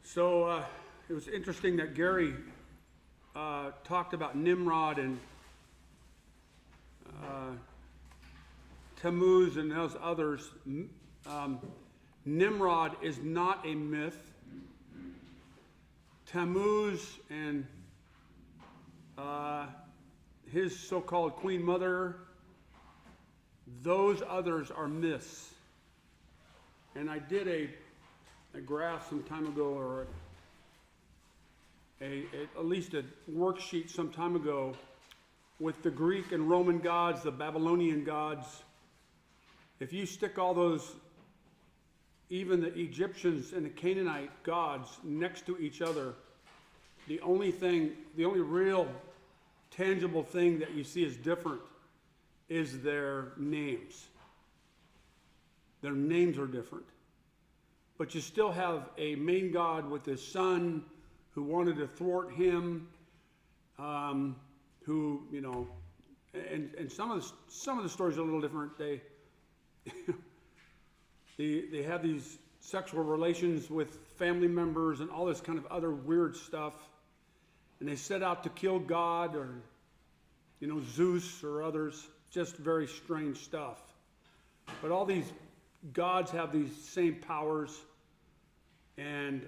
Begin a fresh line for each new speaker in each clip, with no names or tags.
So it was interesting that Gary talked about Nimrod and Tammuz and those others. Nimrod is not a myth. Tammuz and his so-called Queen Mother, those others are myths. And I did a graph some time ago, or at least a worksheet some time ago, with the Greek and Roman gods, the Babylonian gods. If you stick all those, even the Egyptians and the Canaanite gods next to each other, the only real tangible thing that you see is different is their names. Their names are different. But you still have a main god with his son who wanted to thwart him, who, you know, and some of the stories are a little different. They they have these sexual relations with family members and all this kind of other weird stuff. And they set out to kill God or, you know, Zeus or others. Just very strange stuff. But all these gods have these same powers, and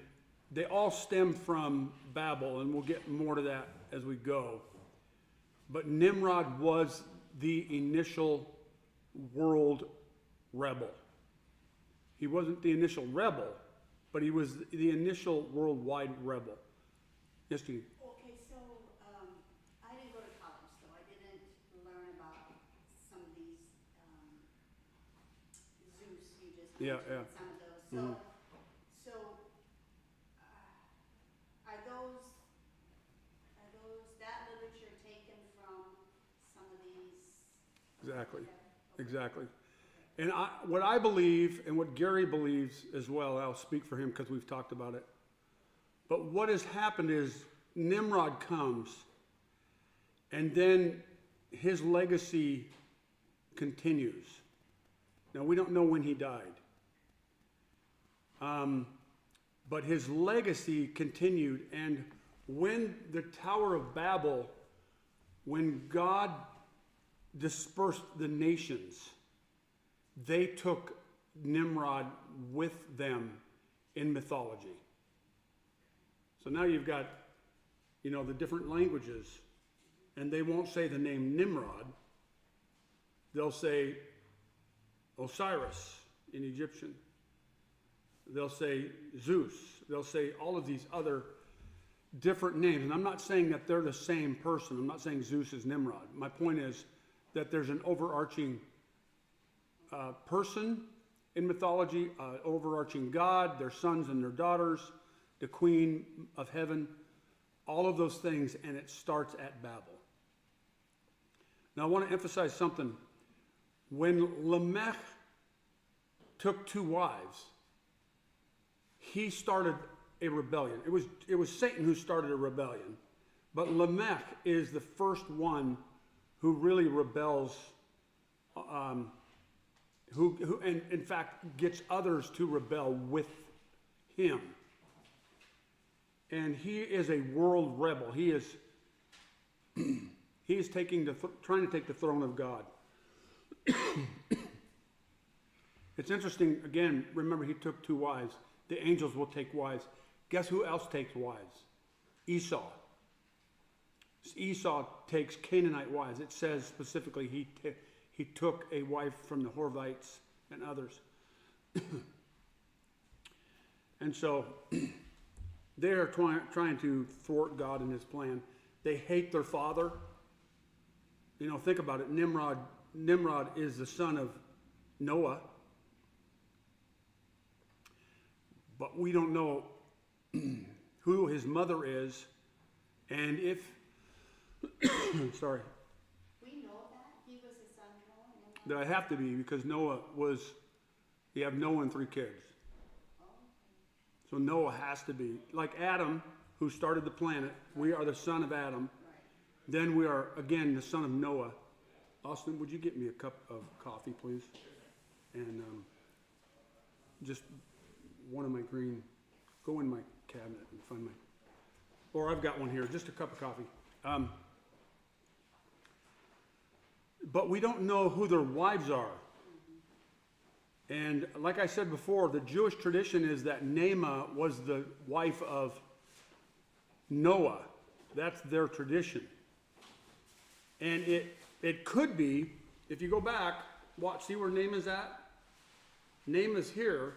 they all stem from Babel, and we'll get more to that as we go. But Nimrod was the initial world rebel. He wasn't the initial rebel, but he was the initial worldwide rebel. Yes, Jeannie?
Okay, so I didn't go to college, so I didn't learn about some of these Zeus you just mentioned, some of those. So,
Mm-hmm.
so are those that literature taken from some of these?
Exactly.
Okay.
Exactly. And what I believe, and what Gary believes as well, I'll speak for him because we've talked about it. But what has happened is Nimrod comes, and then his legacy continues. Now, we don't know when he died. But his legacy continued, and when the Tower of Babel, when God dispersed the nations, they took Nimrod with them in mythology. So now you've got, you know, the different languages, and they won't say the name Nimrod. They'll say Osiris in Egyptian. They'll say Zeus. They'll say all of these other different names. And I'm not saying that they're the same person. I'm not saying Zeus is Nimrod. My point is that there's an overarching person in mythology, overarching God, their sons and their daughters, the queen of heaven, all of those things, and it starts at Babel. Now I want to emphasize something. When Lamech took two wives, he started a rebellion. It was Satan who started a rebellion, but Lamech is the first one who really rebels, who and in fact gets others to rebel with him. And he is a world rebel. He is trying to take the throne of God. It's interesting, again, remember he took two wives. The angels will take wives. Guess who else takes wives? Esau. Esau takes Canaanite wives. It says specifically he took a wife from the Horvites and others. And so they're trying to thwart God in his plan. They hate their father. You know, think about it. Nimrod is the son of Noah. But we don't know who his mother is. And if, sorry.
We know that he was the son of Noah.
That I have to be, because you have Noah and 3 kids. So Noah has to be. Like Adam, who started the planet, we are the son of Adam.
Right.
Then we are, again, the son of Noah. Austin, would you get me a cup of coffee, please? And just one of my green, go in my cabinet and find my, or I've got one here, just a cup of coffee. But we don't know who their wives are. And like I said before, the Jewish tradition is that Naamah was the wife of Noah. That's their tradition. And it could be, if you go back, watch, see where Naamah's at? Naamah's here.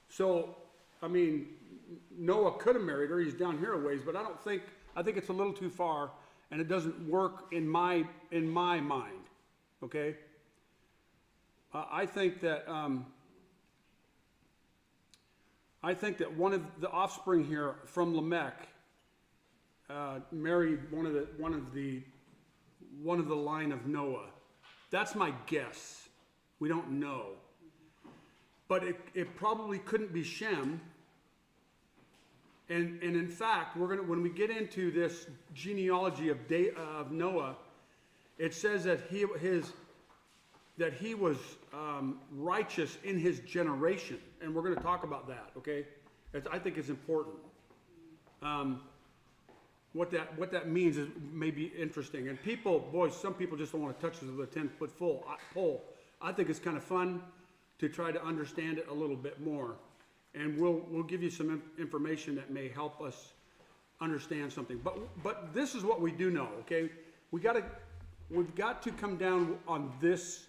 So, I mean, Noah could have married her. He's down here a ways, but I think it's a little too far, and it doesn't work in my mind. Okay? I think that one of the offspring here from Lamech married one of the line of Noah. That's my guess. We don't know, but it probably couldn't be Shem. And in fact, when we get into this genealogy of Noah, it says that he was righteous in his generation, and we're going to talk about that. Okay, I think it's important. What that means is maybe interesting, and some people just don't want to touch this with a 10-foot pole. I think it's kind of fun to try to understand it a little bit more, and we'll give you some information that may help us understand something. But this is what we do know. Okay, we've got to come down on this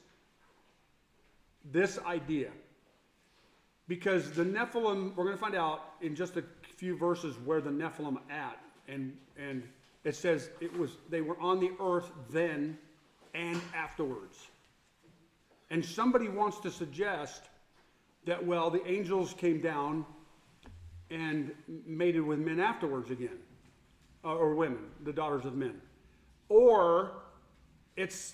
idea, because the Nephilim, we're going to find out in just a few verses where the Nephilim at, and it says they were on the earth then and afterwards. And somebody wants to suggest that, well, the angels came down and mated with men afterwards again, or women, the daughters of men, or it's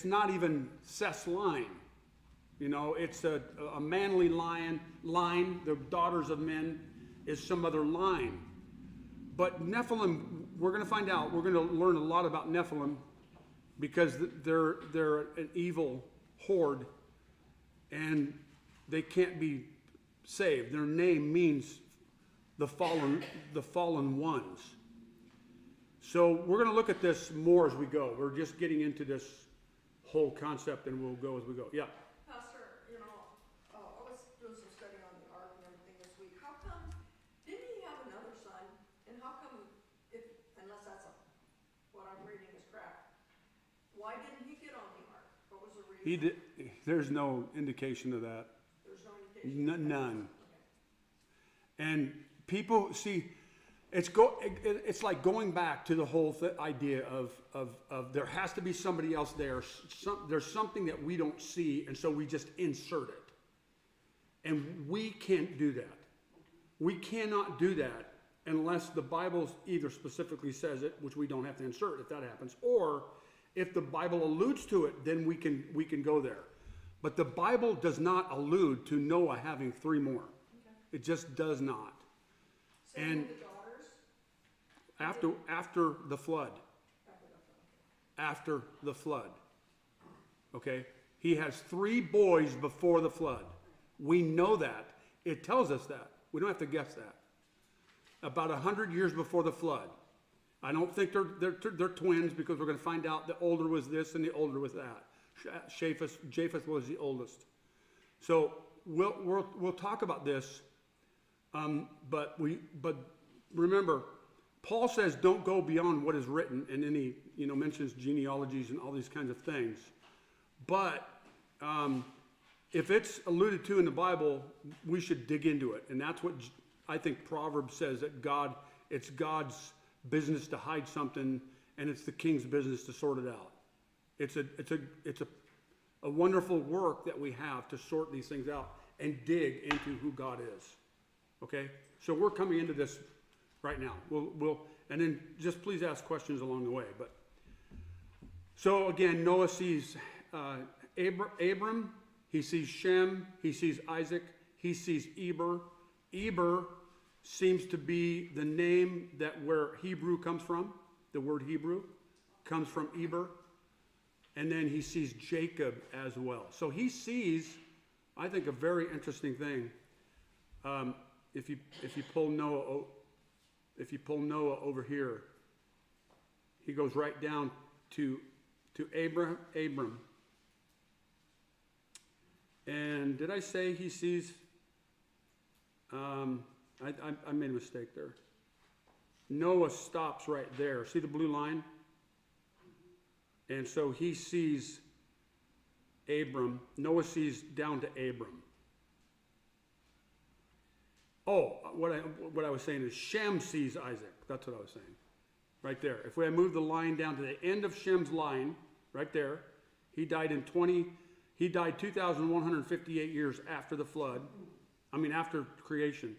not even Seth's line. You know, it's a manly line, the daughters of men is some other line. But Nephilim, we're going to find out, we're going to learn a lot about Nephilim, because they're an evil horde, and they can't be saved. Their name means the fallen ones. So we're going to look at this more as we go. We're just getting into this whole concept, and we'll go as we go. Yeah.
Pastor, I was doing some study on the ark and everything this week. How come, didn't he have another son? And how come, unless that's what I'm reading is correct, why didn't he get on the ark? What was the reason?
There's no indication of that.
There's no indication?
None. Okay. And people, see, it's like going back to the whole idea of there has to be somebody else there. There's something that we don't see, and so we just insert it. And we can't do that. We cannot do that unless the Bible either specifically says it, which we don't have to insert if that happens, or if the Bible alludes to it, then we can go there. But the Bible does not allude to Noah having 3 more. Okay. It just does not.
Same
and
with the daughters?
After the flood. After the flood. Okay? He has 3 boys before the flood. We know that. It tells us that. We don't have to guess that. About 100 years before the flood. I don't think they're twins, because we're going to find out the older was this and the older was that. Japheth was the oldest. So we'll talk about this. But remember, Paul says don't go beyond what is written, and then he mentions genealogies and all these kinds of things. But if it's alluded to in the Bible, we should dig into it, and that's what I think Proverbs says, that it's God's business to hide something, and it's the king's business to sort it out. It's a wonderful work that we have to sort these things out and dig into who God is. Okay, so we're coming into this right now. We'll and then just please ask questions along the way. But so again, Noah sees Abram, he sees Shem, he sees Isaac, he sees Eber. Eber seems to be the name where Hebrew comes from. The word Hebrew comes from Eber. And then he sees Jacob as well. So he sees, I think, a very interesting thing. if you pull Noah over here, he goes right down to Abram. And did I say he sees? I made a mistake there. Noah stops right there. See the blue line? And so he sees Abram. Noah sees down to Abram. Oh, what I was saying is Shem sees Isaac. That's what I was saying. Right there. If we move the line down to the end of Shem's line, right there, he died 2,158 years after the flood. After creation.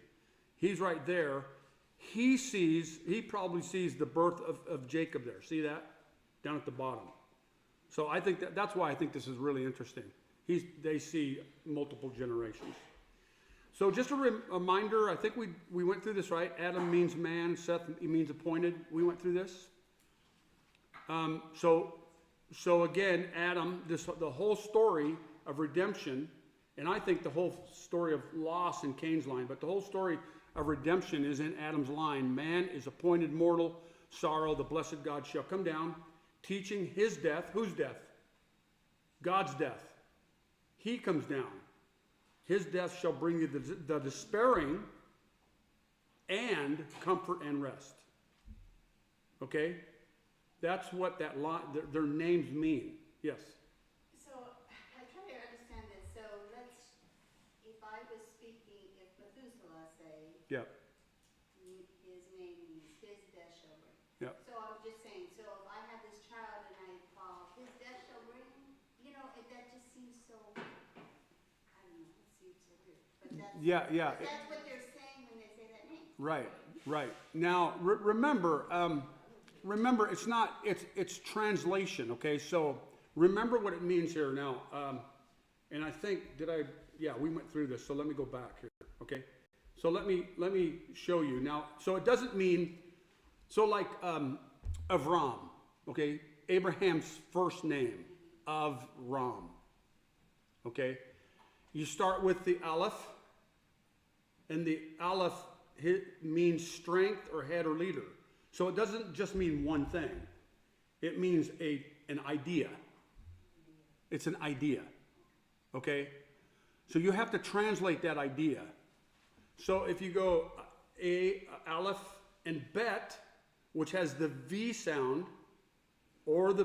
He's right there. He probably sees the birth of Jacob there. See that? Down at the bottom. So I think that's why I think this is really interesting. They see multiple generations. So just a reminder, I think we went through this, right? Adam means man, Seth means appointed. We went through this. So again, Adam, the whole story of redemption, and I think the whole story of loss in Cain's line, but the whole story of redemption is in Adam's line. Man is appointed mortal sorrow, the blessed God shall come down, teaching his death. Whose death? God's death. He comes down. His death shall bring you the despairing and comfort and rest. Okay? That's what that line, their names mean. Yes?
So, I try to understand this. So, if I was speaking, if Methuselah, say,
Yeah.
his name means his death shall bring.
Yeah.
So, I'm just saying, so if I have this child and I call his death shall bring, that just seems so, I don't know, it seems so weird. But that's,
Yeah.
but that's what they're saying when they say that name.
Right. Now, remember, it's translation, okay? So remember what it means here now. And I think, we went through this, so let me go back here, okay? So let me show you. Now, so it doesn't mean, like Avram, okay? Abraham's first name, Avram, okay? You start with the Aleph, and the Aleph means strength or head or leader. So it doesn't just mean one thing. It means an idea. It's an idea. Okay? So you have to translate that idea. So if you go Aleph and Bet, which has the V sound, or the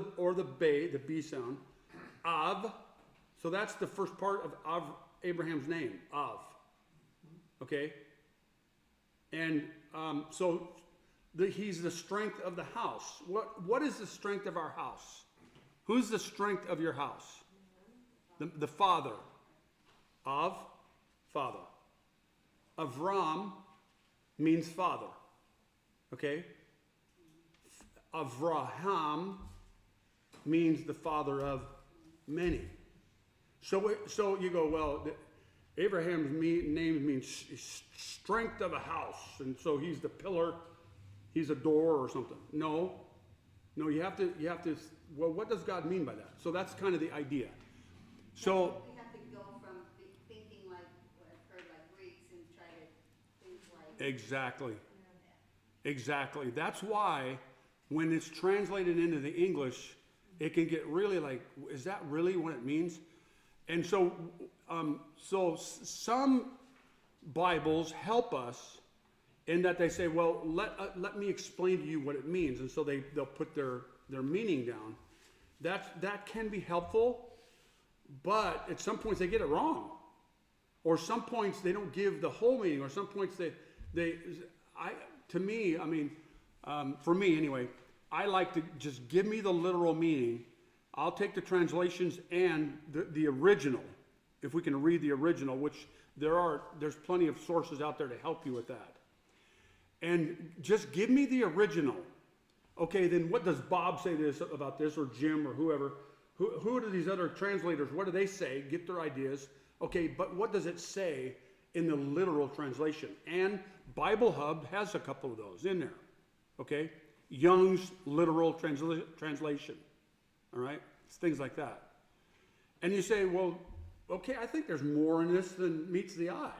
B sound, Av. So that's the first part of Abraham's name, Av. Okay? And he's the strength of the house. What is the strength of our house? Who's the strength of your house? The father. Av, father. Avram means father. Okay? Avraham means the father of many. So you go, well, Abraham's name means strength of a house, and so he's the pillar, he's a door or something. No, you have to, well, what does God mean by that? So that's kind of the idea. So
we have to go from thinking like what I've heard like Greeks and try to think like
Exactly. That's why when it's translated into the English, it can get really like, is that really what it means? And so some Bibles help us in that they say, well, let me explain to you what it means, and so they'll put their meaning down. That can be helpful, but at some points they get it wrong, or some points they don't give the whole meaning, or some points for me anyway, I like to just give me the literal meaning. I'll take the translations and the original, if we can read the original, which there's plenty of sources out there to help you with that. And just give me the original. Okay, then what does Bob say about this, or Jim, or whoever? Who are these other translators? What do they say? Get their ideas. Okay, but what does it say in the literal translation? And Bible Hub has a couple of those in there. Okay, Young's literal translation. All right, it's things like that. And you say, well, okay, I think there's more in this than meets the eye.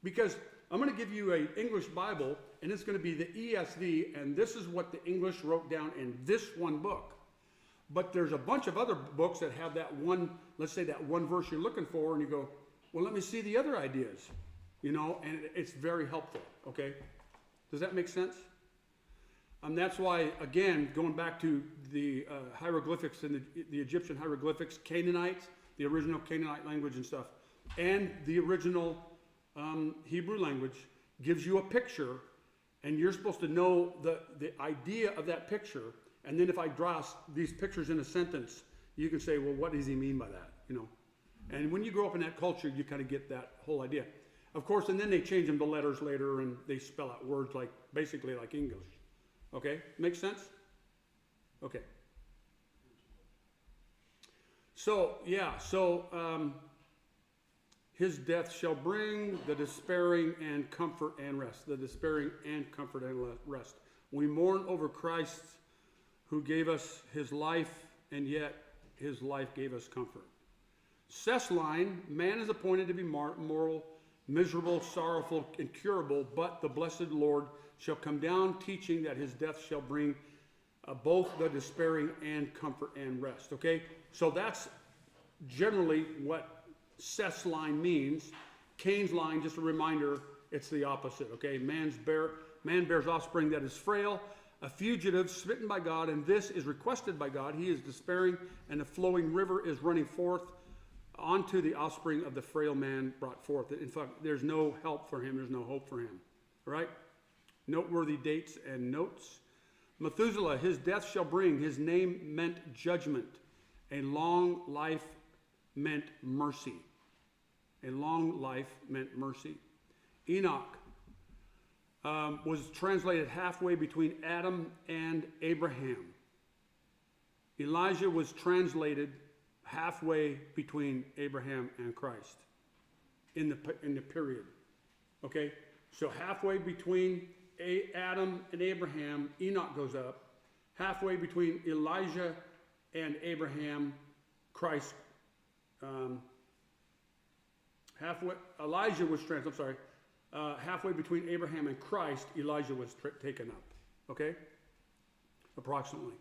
Because I'm going to give you an English Bible, and it's going to be the ESV, and this is what the English wrote down in this one book. But there's a bunch of other books that have that one, let's say that one verse you're looking for, and you go, well, let me see the other ideas, you know, and it's very helpful, okay? Does that make sense? That's why, again, going back to the hieroglyphics and the Egyptian hieroglyphics, Canaanites, the original Canaanite language and stuff, and the original Hebrew language gives you a picture, and you're supposed to know the idea of that picture. And then if I draw these pictures in a sentence, you can say, well, what does he mean by that? You know. And when you grow up in that culture, you kind of get that whole idea. Of course, and then they change them to letters later, and they spell out words like, basically like English. Okay? Makes sense? Okay. So, yeah, his death shall bring the despairing and comfort and rest. The despairing and comfort and rest. We mourn over Christ who gave us his life, and yet his life gave us comfort. Seth's line, man is appointed to be moral, miserable, sorrowful, incurable, but the blessed Lord shall come down, teaching that his death shall bring both the despairing and comfort and rest. Okay? So that's generally what Seth's line means. Cain's line, just a reminder, it's the opposite. Okay? Man bears offspring that is frail, a fugitive smitten by God, and this is requested by God. He is despairing, and the flowing river is running forth onto the offspring of the frail man brought forth. In fact, there's no help for him. There's no hope for him. All right? Noteworthy dates and notes. Methuselah, his death shall bring. His name meant judgment. A long life meant mercy. A long life meant mercy. Enoch was translated halfway between Adam and Abraham. Elijah was translated halfway between Abraham and Christ in the period. Okay? So halfway between Adam and Abraham, Enoch goes up. Halfway between Elijah and Abraham, Christ. Elijah was translated, I'm sorry. Halfway between Abraham and Christ, Elijah was taken up. Okay? Approximately.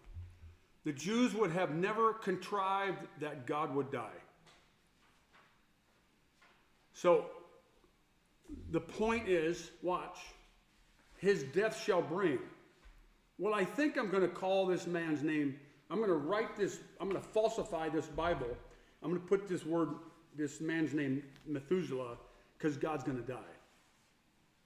The Jews would have never contrived that God would die. So, the point is, watch, his death shall bring. Well, I think I'm going to call this man's name, I'm going to write this, I'm going to falsify this Bible. I'm going to put this man's name, Methuselah, because God's going to die.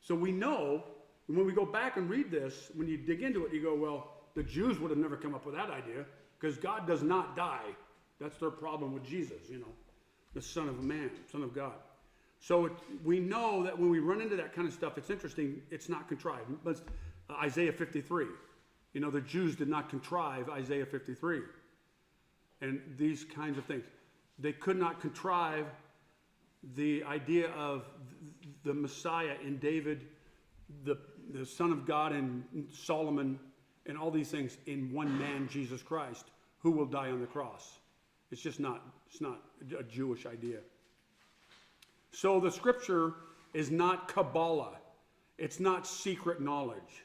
So we know, when we go back and read this, when you dig into it, you go, well, the Jews would have never come up with that idea, because God does not die. That's their problem with Jesus, you know, the Son of Man, Son of God. So we know that when we run into that kind of stuff, it's interesting, it's not contrived. But Isaiah 53, you know, the Jews did not contrive Isaiah 53 and these kinds of things. They could not contrive the idea of the Messiah in David, the Son of God in Solomon, and all these things in one man, Jesus Christ, who will die on the cross. It's just not, it's not a Jewish idea. So the scripture is not Kabbalah. It's not secret knowledge.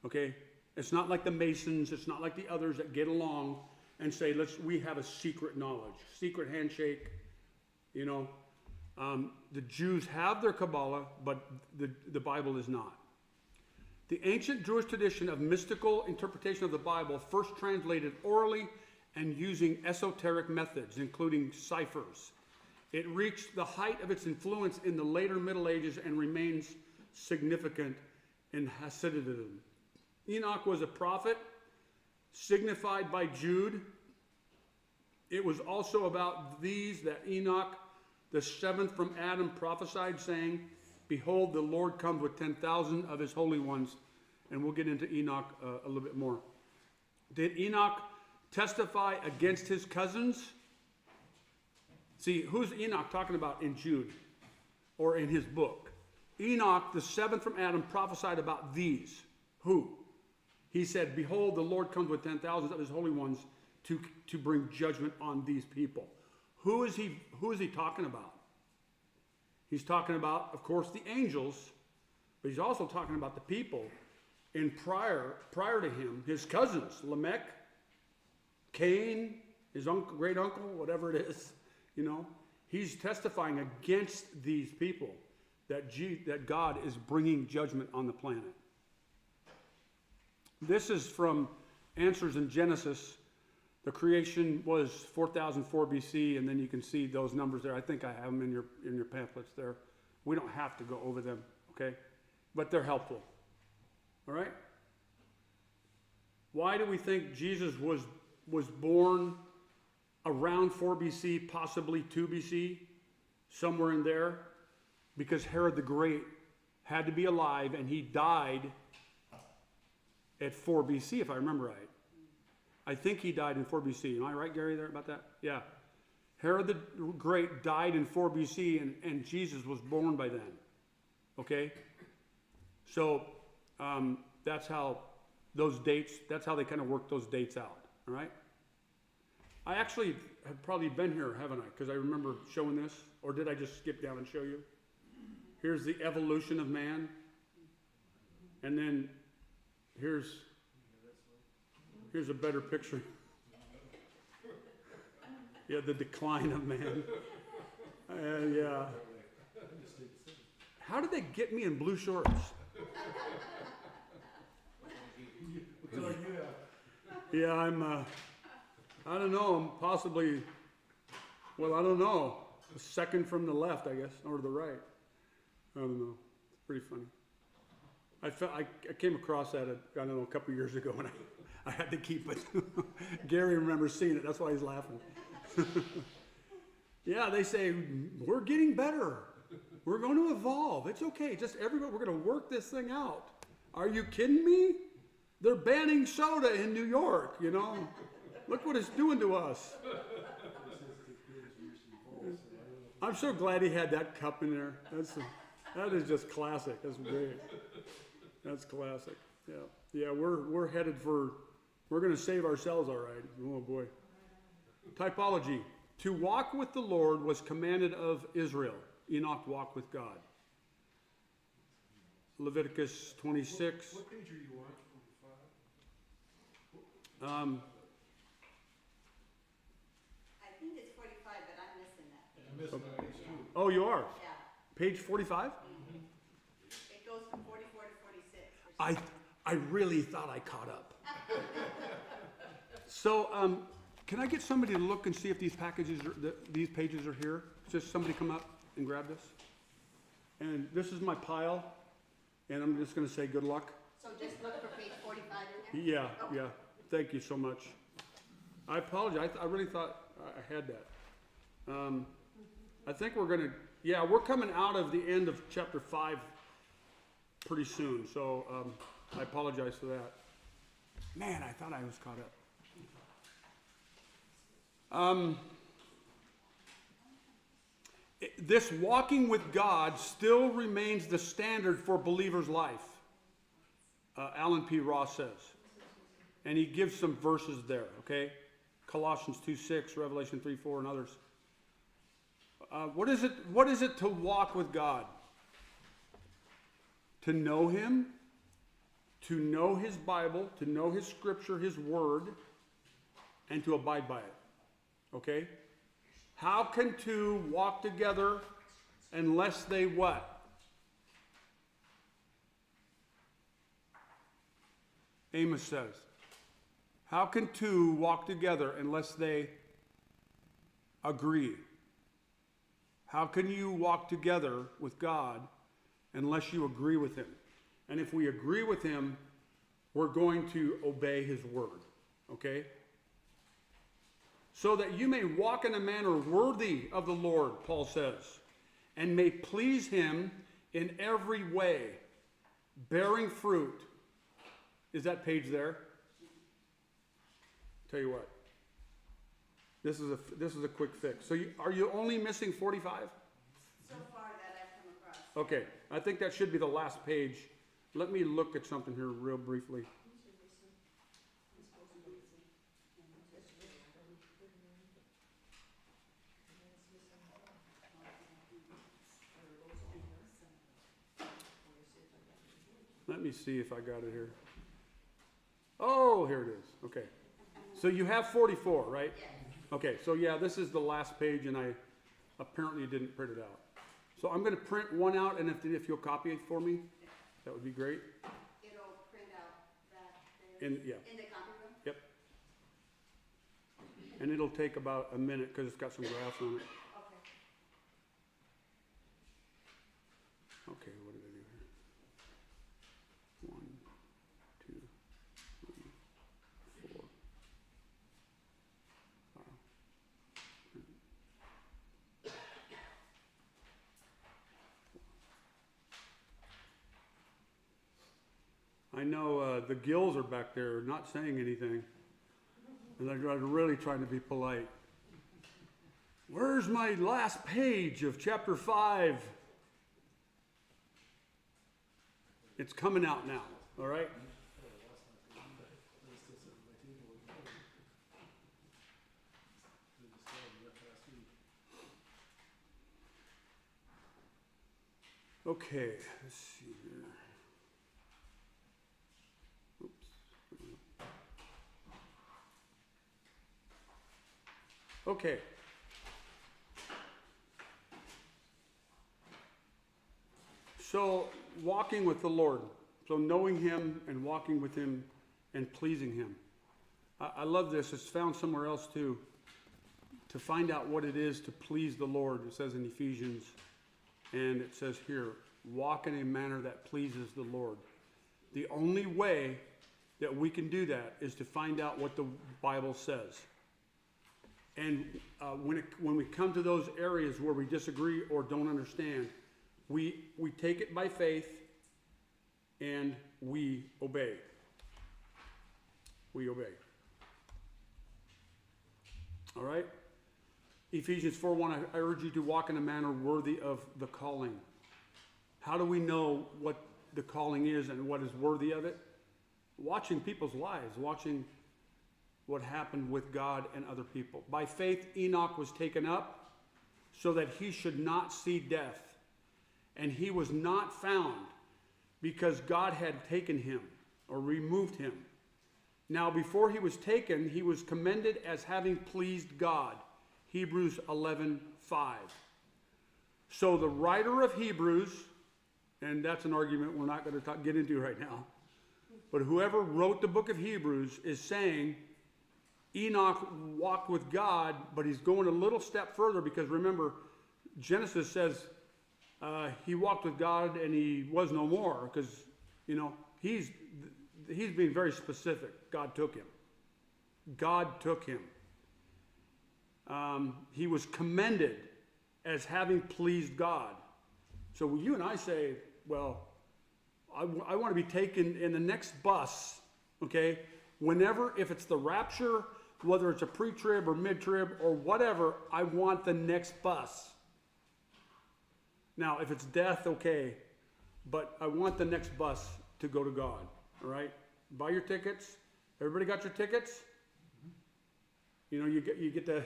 Okay? It's not like the Masons. It's not like the others that get along and say, we have a secret knowledge, secret handshake. You know, the Jews have their Kabbalah, but the Bible is not. The ancient Jewish tradition of mystical interpretation of the Bible first translated orally and using esoteric methods, including ciphers. It reached the height of its influence in the later Middle Ages and remains significant in Hasidism. Enoch was a prophet, signified by Jude. It was also about these that Enoch, the seventh from Adam, prophesied, saying, behold, the Lord comes with 10,000 of his holy ones. And we'll get into Enoch a little bit more. Did Enoch testify against his cousins? See, who's Enoch talking about in Jude or in his book? Enoch, the seventh from Adam, prophesied about these. Who? He said, behold, the Lord comes with 10,000 of his holy ones to bring judgment on these people. Who is he talking about? He's talking about, of course, the angels, but he's also talking about the people in prior to him, his cousins, Lamech, Cain, his uncle, great uncle, whatever it is, you know. He's testifying against these people that God is bringing judgment on the planet. This is from Answers in Genesis. The creation was 4004 BC, and then you can see those numbers there. I think I have them in your pamphlets there. We don't have to go over them, okay? But they're helpful. All right? Why do we think Jesus was born around 4 BC, possibly 2 BC, somewhere in there? Because Herod the Great had to be alive, and he died at 4 BC, if I remember right. I think he died in 4 BC. Am I right, Gary, there about that? Yeah. Herod the Great died in 4 BC, and Jesus was born by then. Okay? So that's how those dates, that's how they kind of work those dates out. All right? I actually have probably been here, haven't I? Because I remember showing this. Or did I just skip down and show you? Here's the evolution of man. And then here's a better picture. Yeah, the decline of man. Yeah. How did they get me in blue shorts? Yeah, I don't know, I'm possibly, well, I don't know, the second from the left, I guess, or the right. I don't know. It's pretty funny. I came across that, I don't know, a couple years ago, and I had to keep it. Gary remembers seeing it. That's why he's laughing. Yeah, they say, we're getting better. We're going to evolve. It's okay. Just everybody, we're going to work this thing out. Are you kidding me? They're banning soda in New York, you know. Look what it's doing to us. I'm so glad he had that cup in there. That is just classic. That's great. That's classic. Yeah. Yeah, we're headed for, we're going to save ourselves all right. Oh boy. Typology. To walk with the Lord was commanded of Israel. Enoch walked with God. Leviticus 26.
What page are you on? 45?
I think it's 45, but I'm missing that.
I'm missing that page too.
Oh, you are?
Yeah.
Page 45?
It goes from 44 to 46.
I really thought I caught up. So, can I get somebody to look and see if these these pages are here? Just somebody come up and grab this. And this is my pile, and I'm just going to say good luck.
So just look for page 45 in there?
Yeah, yeah. Thank you so much. I apologize. I really thought I had that. I think we're going to, yeah, we're coming out of the end of chapter 5 pretty soon. So I apologize for that. Man, I thought I was caught up. This walking with God still remains the standard for believers' life, Alan P. Ross says. And he gives some verses there, okay? Colossians 2:6, Revelation 3:4, and others. What is it to walk with God? To know Him, to know His Bible, to know His Scripture, His Word, and to abide by it. Okay? How can two walk together unless they what? Amos says. How can two walk together unless they agree? How can you walk together with God unless you agree with Him? And if we agree with Him, we're going to obey His word. Okay? So that you may walk in a manner worthy of the Lord, Paul says, and may please Him in every way, bearing fruit. Is that page there? Tell you what. This is a quick fix. So are you only missing 45?
So far that I've come across.
Okay, I think that should be the last page. Let me look at something here real briefly. Let me see if I got it here. Oh, here it is. Okay. So you have 44, right?
Yes.
Okay, so yeah, this is the last page, and I apparently didn't print it out. So I'm going to print one out, and if you'll copy it for me, that would be great.
It'll print out that there.
Yeah,
In the copy room?
yep. And it'll take about a minute because it's got some graphs on it.
Okay.
Okay, what did I do here? 1, 2, 3, 4, 5. I know the gills are back there not saying anything, and they're really trying to be polite. Where's my last page of chapter 5? It's coming out now, all right? Okay, let's see here. Oops. Okay. So, walking with the Lord. So, knowing Him and walking with Him and pleasing Him. I love this. It's found somewhere else too. To find out what it is to please the Lord, it says in Ephesians. And it says here, walk in a manner that pleases the Lord. The only way that we can do that is to find out what the Bible says. And when we come to those areas where we disagree or don't understand, we take it by faith and we obey. We obey. All right? Ephesians 4:1, I urge you to walk in a manner worthy of the calling. How do we know what the calling is and what is worthy of it? Watching people's lives, watching what happened with God and other people. By faith, Enoch was taken up so that he should not see death. And he was not found because God had taken him or removed him. Now, before he was taken, he was commended as having pleased God. Hebrews 11:5. So the writer of Hebrews, and that's an argument we're not going to get into right now, but whoever wrote the book of Hebrews is saying Enoch walked with God, but he's going a little step further because remember, Genesis says he walked with God and he was no more because, you know, he's being very specific. God took him. God took him. He was commended as having pleased God. So when you and I say, well, I want to be taken in the next bus, okay, whenever, if it's the rapture, whether it's a pre-trib or mid-trib or whatever, I want the next bus. Now, if it's death, okay, but I want the next bus to go to God, all right? Buy your tickets. Everybody got your tickets? You know, you get the,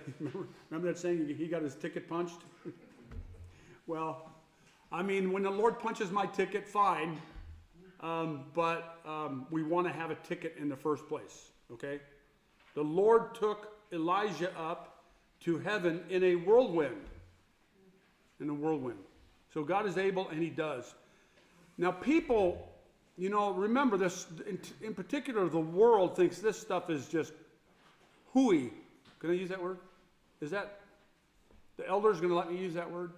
remember that saying, he got his ticket punched? Well, I mean, when the Lord punches my ticket, fine, but we want to have a ticket in the first place, okay? The Lord took Elijah up to heaven in a whirlwind. In a whirlwind. So God is able, and he does. Now people, you know, remember this, in particular, the world thinks this stuff is just hooey. Can I use that word? Is that, the elders going to let me use that word?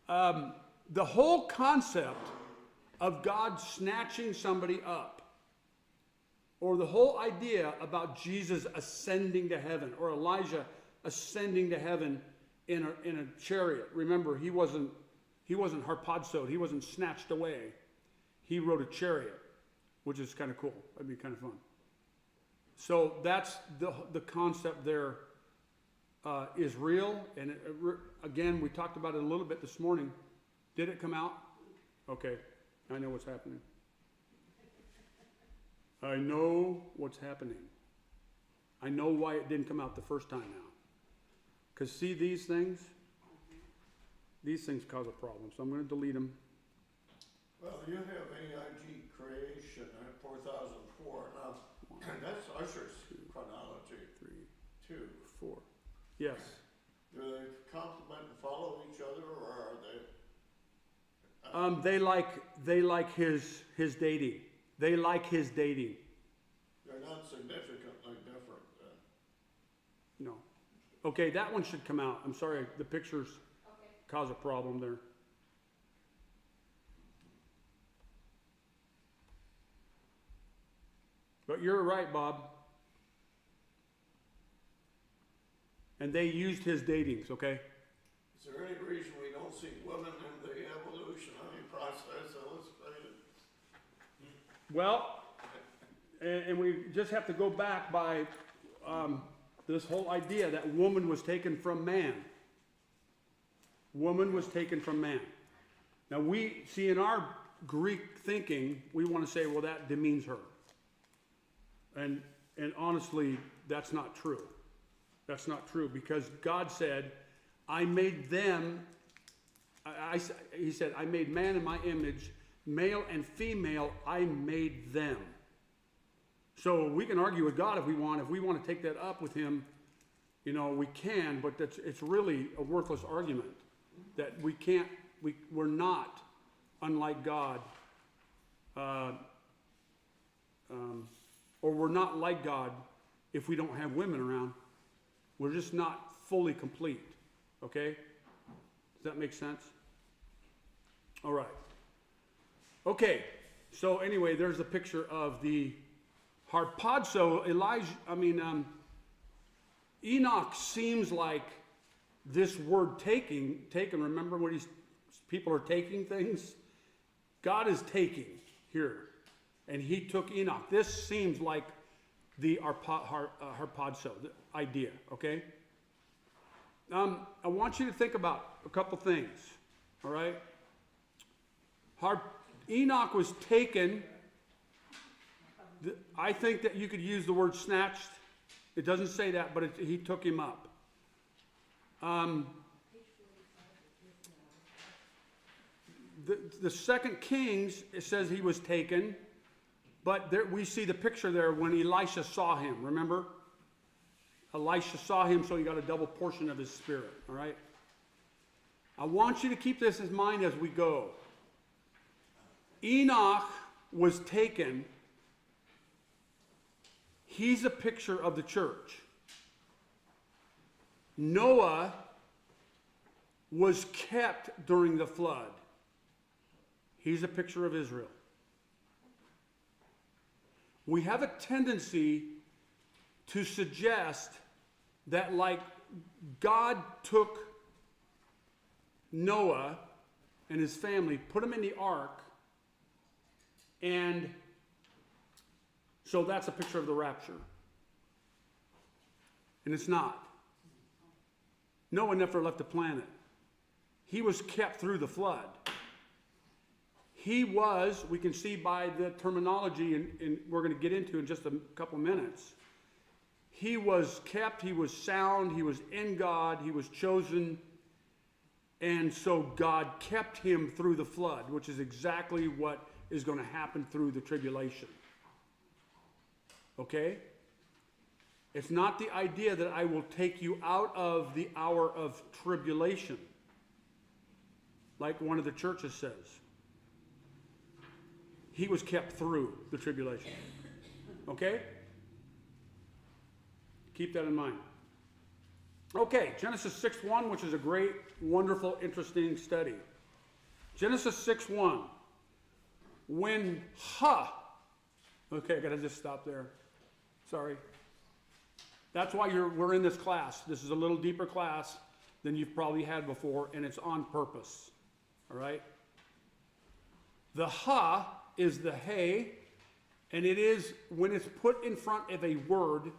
The whole concept of God snatching somebody up, or the whole idea about Jesus ascending to heaven, or Elijah ascending to heaven in a chariot. Remember, he wasn't harpazoed. He wasn't snatched away. He rode a chariot, which is kind of cool. That'd be kind of fun. So that's the concept there is real. And again, we talked about it a little bit this morning. Did it come out? Okay, I know what's happening. I know what's happening. I know why it didn't come out the first time now. Because see these things? These things cause a problem, so I'm going to delete them.
Well, you have AIG creation at 4004. Now, that's Usher's chronology,
3,
2.
4. Yes.
Do they complement and follow each other, or are they?
They like his dating. They like his dating.
They're not significantly different then.
No. Okay, that one should come out. I'm sorry, the pictures
Okay.
cause a problem there. But you're right, Bob. And they used his datings, okay?
Is there any reason we don't see women in the evolutionary process illustrated?
Well, and we just have to go back by this whole idea that woman was taken from man. Woman was taken from man. Now we see in our Greek thinking, we want to say, well, that demeans her. And honestly, that's not true. That's not true, because God said, I made them, he said, I made man in my image, male and female, I made them. So we can argue with God if we want. If we want to take that up with him, you know, we can, but it's really a worthless argument. That we can't, we're not unlike God. Or we're not like God if we don't have women around. We're just not fully complete. Okay? Does that make sense? All right. Okay. So anyway, there's a picture of the harpazo. Enoch seems like this word taken, remember when people are taking things? God is taking here. And he took Enoch. This seems like the harpazo, the idea, okay? I want you to think about a couple things, all right? Enoch was taken. I think that you could use the word snatched. It doesn't say that, but he took him up. The second Kings, it says he was taken, but there, we see the picture there when Elisha saw him, remember? Elisha saw him, so he got a double portion of his spirit, all right? I want you to keep this in mind as we go. Enoch was taken. He's a picture of the church. Noah was kept during the flood. He's a picture of Israel. We have a tendency to suggest that, like, God took Noah and his family, put him in the ark, and so that's a picture of the rapture. And it's not. Noah never left the planet. He was kept through the flood. He was, we can see by the terminology, and we're going to get into in just a couple minutes. He was kept, he was sound, he was in God, he was chosen. And so God kept him through the flood, which is exactly what is going to happen through the tribulation. Okay? It's not the idea that I will take you out of the hour of tribulation, like one of the churches says. He was kept through the tribulation. Okay? Keep that in mind. Okay, Genesis 6:1, which is a great, wonderful, interesting study. Genesis 6:1. When okay, I gotta just stop there. Sorry. That's why we're in this class. This is a little deeper class than you've probably had before, and it's on purpose. All right? The is the hey, and it is, when it's put in front of a word,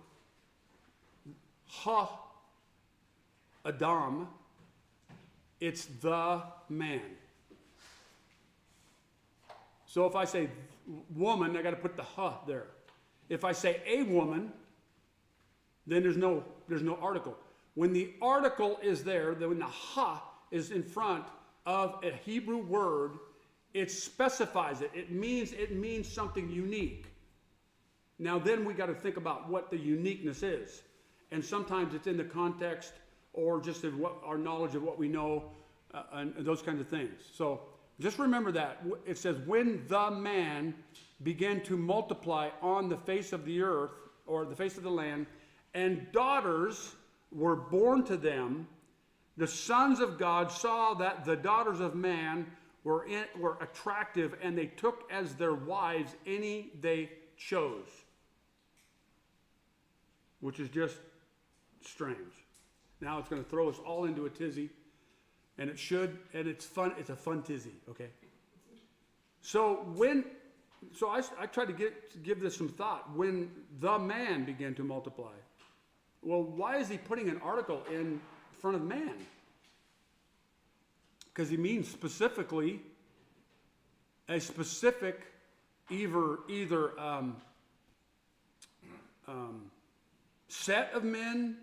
Adam, it's the man. So if I say woman, I got to put the there. If I say a woman, then there's no article. When the article is there, then when the is in front, of a Hebrew word, it specifies it. It means something unique. Now then we got to think about what the uniqueness is. And sometimes it's in the context or just in what our knowledge of what we know and those kinds of things. So just remember that. It says, when the man began to multiply on the face of the earth, or the face of the land, and daughters were born to them, the sons of God saw that the daughters of man were attractive, and they took as their wives any they chose. Which is just strange. Now it's going to throw us all into a tizzy, and it should, and it's fun. It's a fun tizzy, okay? So I tried to give this some thought. When the man began to multiply, well, why is he putting an article in front of man? Because he means specifically a specific either set of men,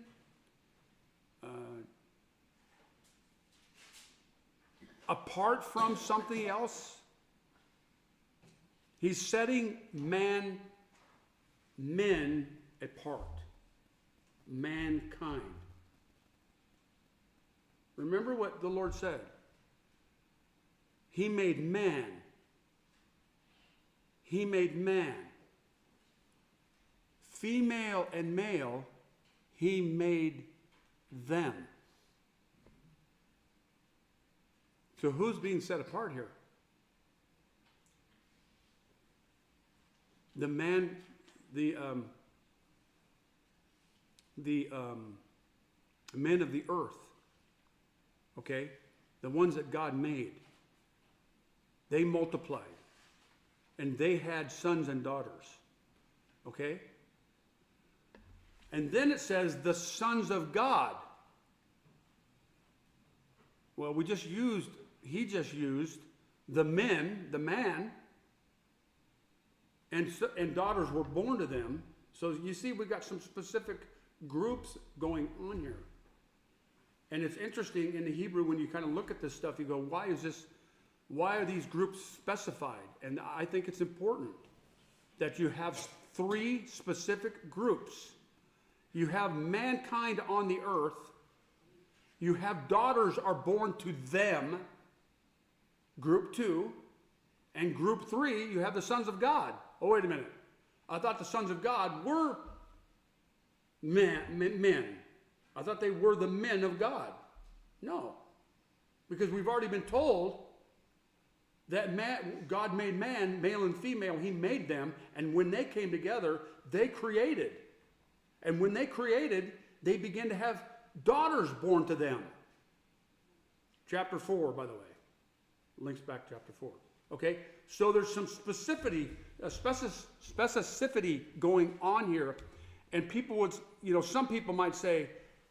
apart from something else. He's setting men apart. Mankind. Remember what the Lord said. He made man. He made man. Female and male, he made them. So who's being set apart here? The man, the men of the earth, okay? The ones that God made. They multiplied. And they had sons and daughters, okay? And then it says the sons of God. Well, he just used the men, the man, and daughters were born to them. So you see, we've got some specific groups going on here. And it's interesting in the Hebrew when you kind of look at this stuff, you go, why are these groups specified? And I think it's important that you have three specific groups. You have mankind on the earth. You have daughters are born to them, group 2. And group 3, you have the sons of God. Oh, wait a minute. I thought the sons of God were men. I thought they were the men of God. No. Because we've already been told that God made man, male and female. He made them. And when they came together, they created. And when they created, they began to have daughters born to them. Chapter 4, by the way. Links back to chapter 4. Okay? So there's some specificity going on here. And people would, some people might say,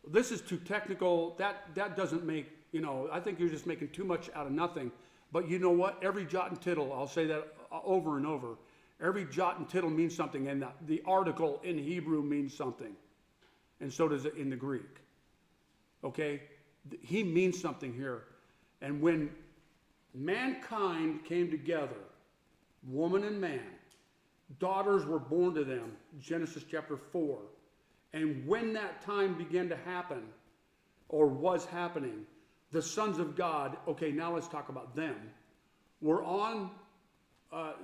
this is too technical. That doesn't make, I think you're just making too much out of nothing. But you know what? Every jot and tittle, I'll say that over and over. Every jot and tittle means something, and the article in Hebrew means something. And so does it in the Greek. Okay? He means something here. And when mankind came together, woman and man, daughters were born to them, Genesis chapter 4. And when that time began to happen, or was happening, the sons of God, okay, now let's talk about them,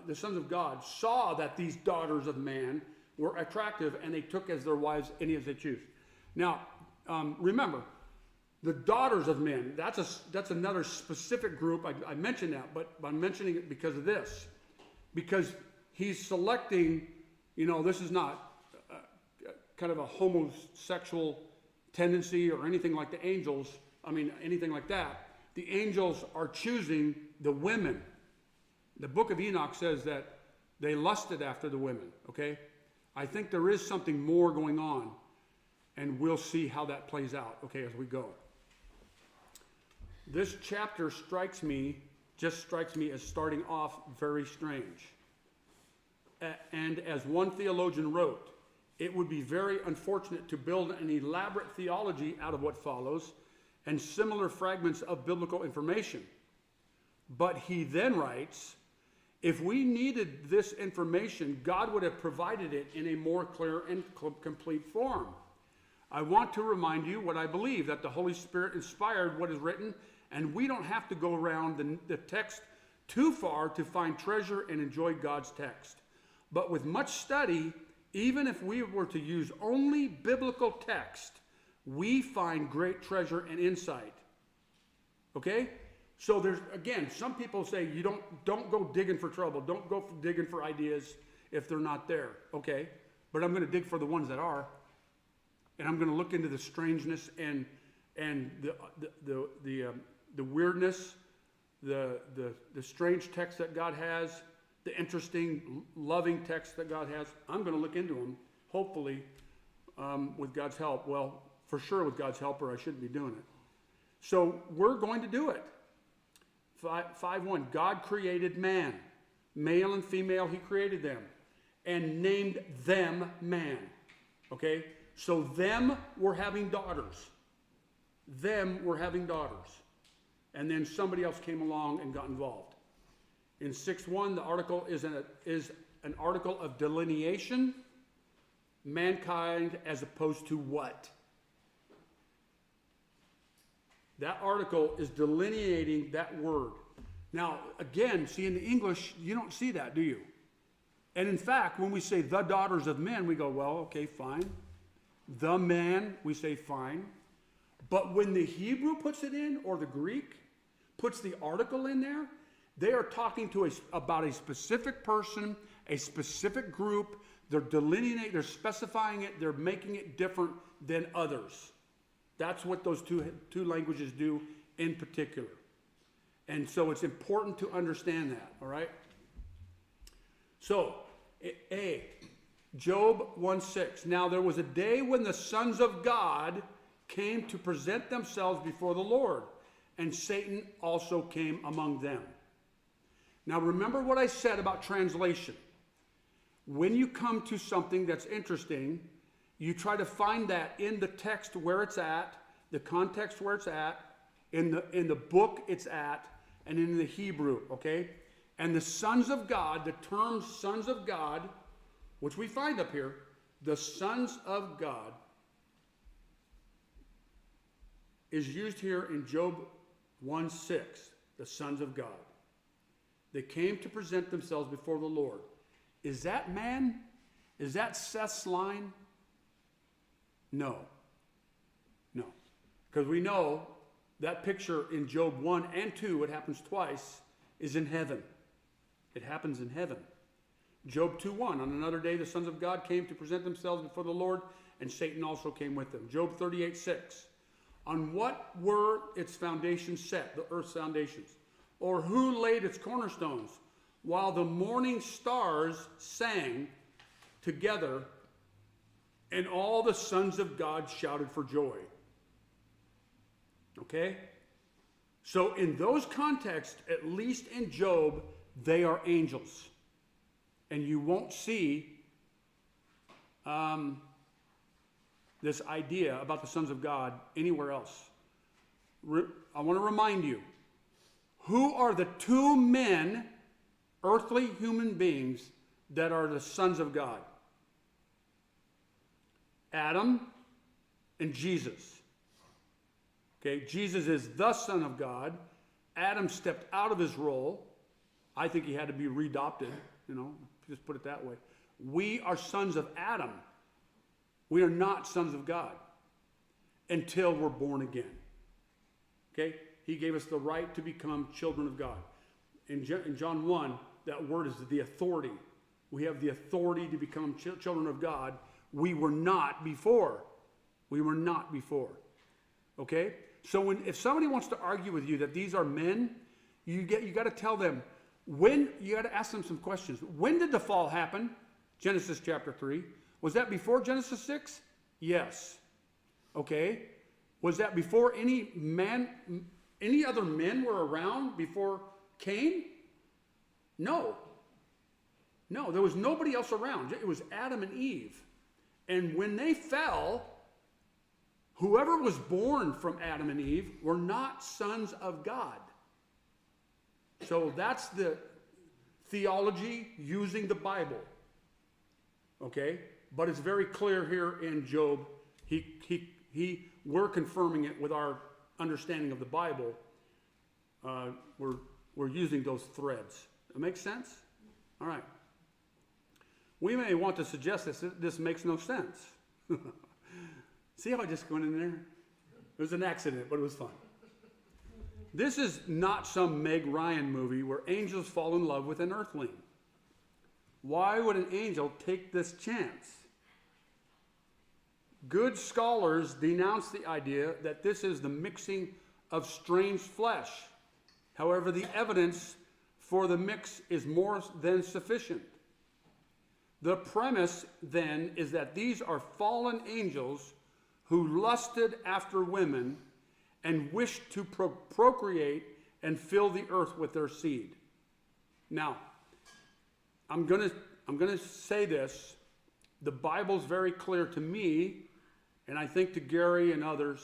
the sons of God saw that these daughters of man were attractive, and they took as their wives any as they choose. Now, remember, the daughters of men, that's another specific group. I mentioned that, but I'm mentioning it because of this. Because he's selecting, this is not kind of a homosexual tendency or anything like the angels. Anything like that. The angels are choosing the women. The book of Enoch says that they lusted after the women, okay? I think there is something more going on, and we'll see how that plays out, okay, as we go. This chapter strikes me as starting off very strange. And as one theologian wrote, it would be very unfortunate to build an elaborate theology out of what follows and similar fragments of biblical information. But he then writes, if we needed this information, God would have provided it in a more clear and complete form. I want to remind you what I believe, that the Holy Spirit inspired what is written, and we don't have to go around the text too far to find treasure and enjoy God's text. But with much study, even if we were to use only biblical text, we find great treasure and insight. Okay? So there's, again, some people say you don't go digging for trouble. Don't go digging for ideas if they're not there. Okay? But I'm going to dig for the ones that are. And I'm going to look into the strangeness and the weirdness, the strange text that God has, the interesting, loving text that God has. I'm going to look into them, hopefully, with God's help. Well, for sure with God's help, or I shouldn't be doing it. So we're going to do it. 5:1, God created man. Male and female, he created them. And named them man. Okay? So them were having daughters. Them were having daughters. And then somebody else came along and got involved. In 6:1, the article is an article of delineation. Mankind as opposed to what? That article is delineating that word. Now, again, see, in the English, you don't see that, do you? And in fact, when we say the daughters of men, we go, well, okay, fine. The man, we say fine. But when the Hebrew puts it in, or the Greek puts the article in there, they are talking about a specific person, a specific group. They're delineating, they're specifying it, they're making it different than others. That's what those two languages do in particular. And so it's important to understand that, all right? So, A, Job 1:6. Now there was a day when the sons of God came to present themselves before the Lord, and Satan also came among them. Now remember what I said about translation. When you come to something that's interesting, you try to find that in the text where it's at, the context where it's at, in the book it's at, and in the Hebrew, okay? And the sons of God, the term sons of God, which we find up here, the sons of God, is used here in Job 1:6, the sons of God. They came to present themselves before the Lord. Is that man? Is that Seth's line? No. No. Because we know that picture in Job 1 and 2, it happens twice, is in heaven. It happens in heaven. Job 2:1, on another day the sons of God came to present themselves before the Lord, and Satan also came with them. Job 38:6, on what were its foundations set, the earth's foundations? Or who laid its cornerstones? While the morning stars sang together, and all the sons of God shouted for joy. Okay? So in those contexts, at least in Job, they are angels. And you won't see this idea about the sons of God anywhere else. I want to remind you, who are the two men, earthly human beings, that are the sons of God? Adam and Jesus. Okay, Jesus is the Son of God. Adam stepped out of his role. I think he had to be readopted, just put it that way. We are sons of Adam. We are not sons of God until we're born again. Okay? He gave us the right to become children of God. In John 1, that word is the authority. We have the authority to become children of God. We were not before. We were not before. Okay? So if somebody wants to argue with you that these are men, you got to tell them, you got to ask them some questions. When did the fall happen? Genesis chapter 3. Was that before Genesis 6? Yes. Okay. Was that before any other men were around before Cain? No. No, there was nobody else around. It was Adam and Eve. And when they fell, whoever was born from Adam and Eve were not sons of God. So that's the theology using the Bible. Okay? But it's very clear here in Job. We're confirming it with our understanding of the Bible. We're using those threads. That makes sense? All right. We may want to suggest this makes no sense. See how I just went in there? It was an accident, but it was fun. This is not some Meg Ryan movie where angels fall in love with an earthling. Why would an angel take this chance? Good scholars denounce the idea that this is the mixing of strange flesh. However, the evidence for the mix is more than sufficient. The premise, then, is that these are fallen angels who lusted after women and wished to procreate and fill the earth with their seed. Now, I'm gonna say this. The Bible's very clear to me, and I think to Gary and others,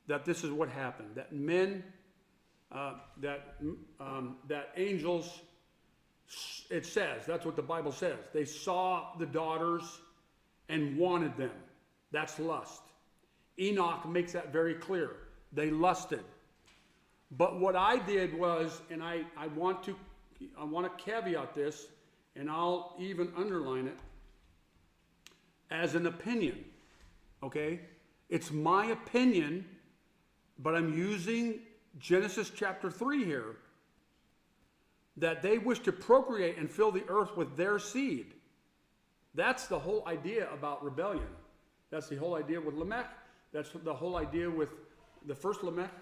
that this is what happened. That men, that angels, it says, that's what the Bible says. They saw the daughters and wanted them. That's lust. Enoch makes that very clear. They lusted. But what I did was, and I want to caveat this, and I'll even underline it, as an opinion. Okay? It's my opinion, but I'm using Genesis chapter 3 here, that they wish to procreate and fill the earth with their seed. That's the whole idea about rebellion. That's the whole idea with Lamech. That's the whole idea with the first Lamech.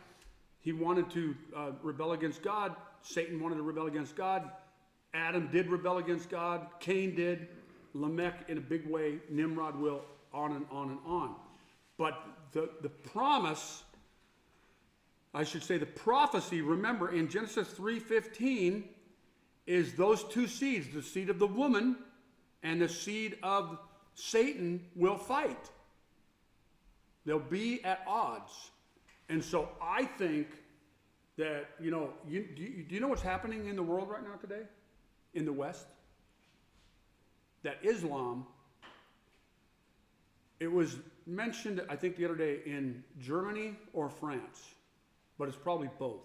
He wanted to rebel against God. Satan wanted to rebel against God. Adam did rebel against God. Cain did. Lamech in a big way. Nimrod will. On and on and on. But the promise, I should say the prophecy, remember in Genesis 3:15, is those two seeds, the seed of the woman and the seed of Satan will fight. They'll be at odds. And so I think that, do you know what's happening in the world right now today? In the West? That Islam, it was mentioned, I think the other day, in Germany or France, but it's probably both.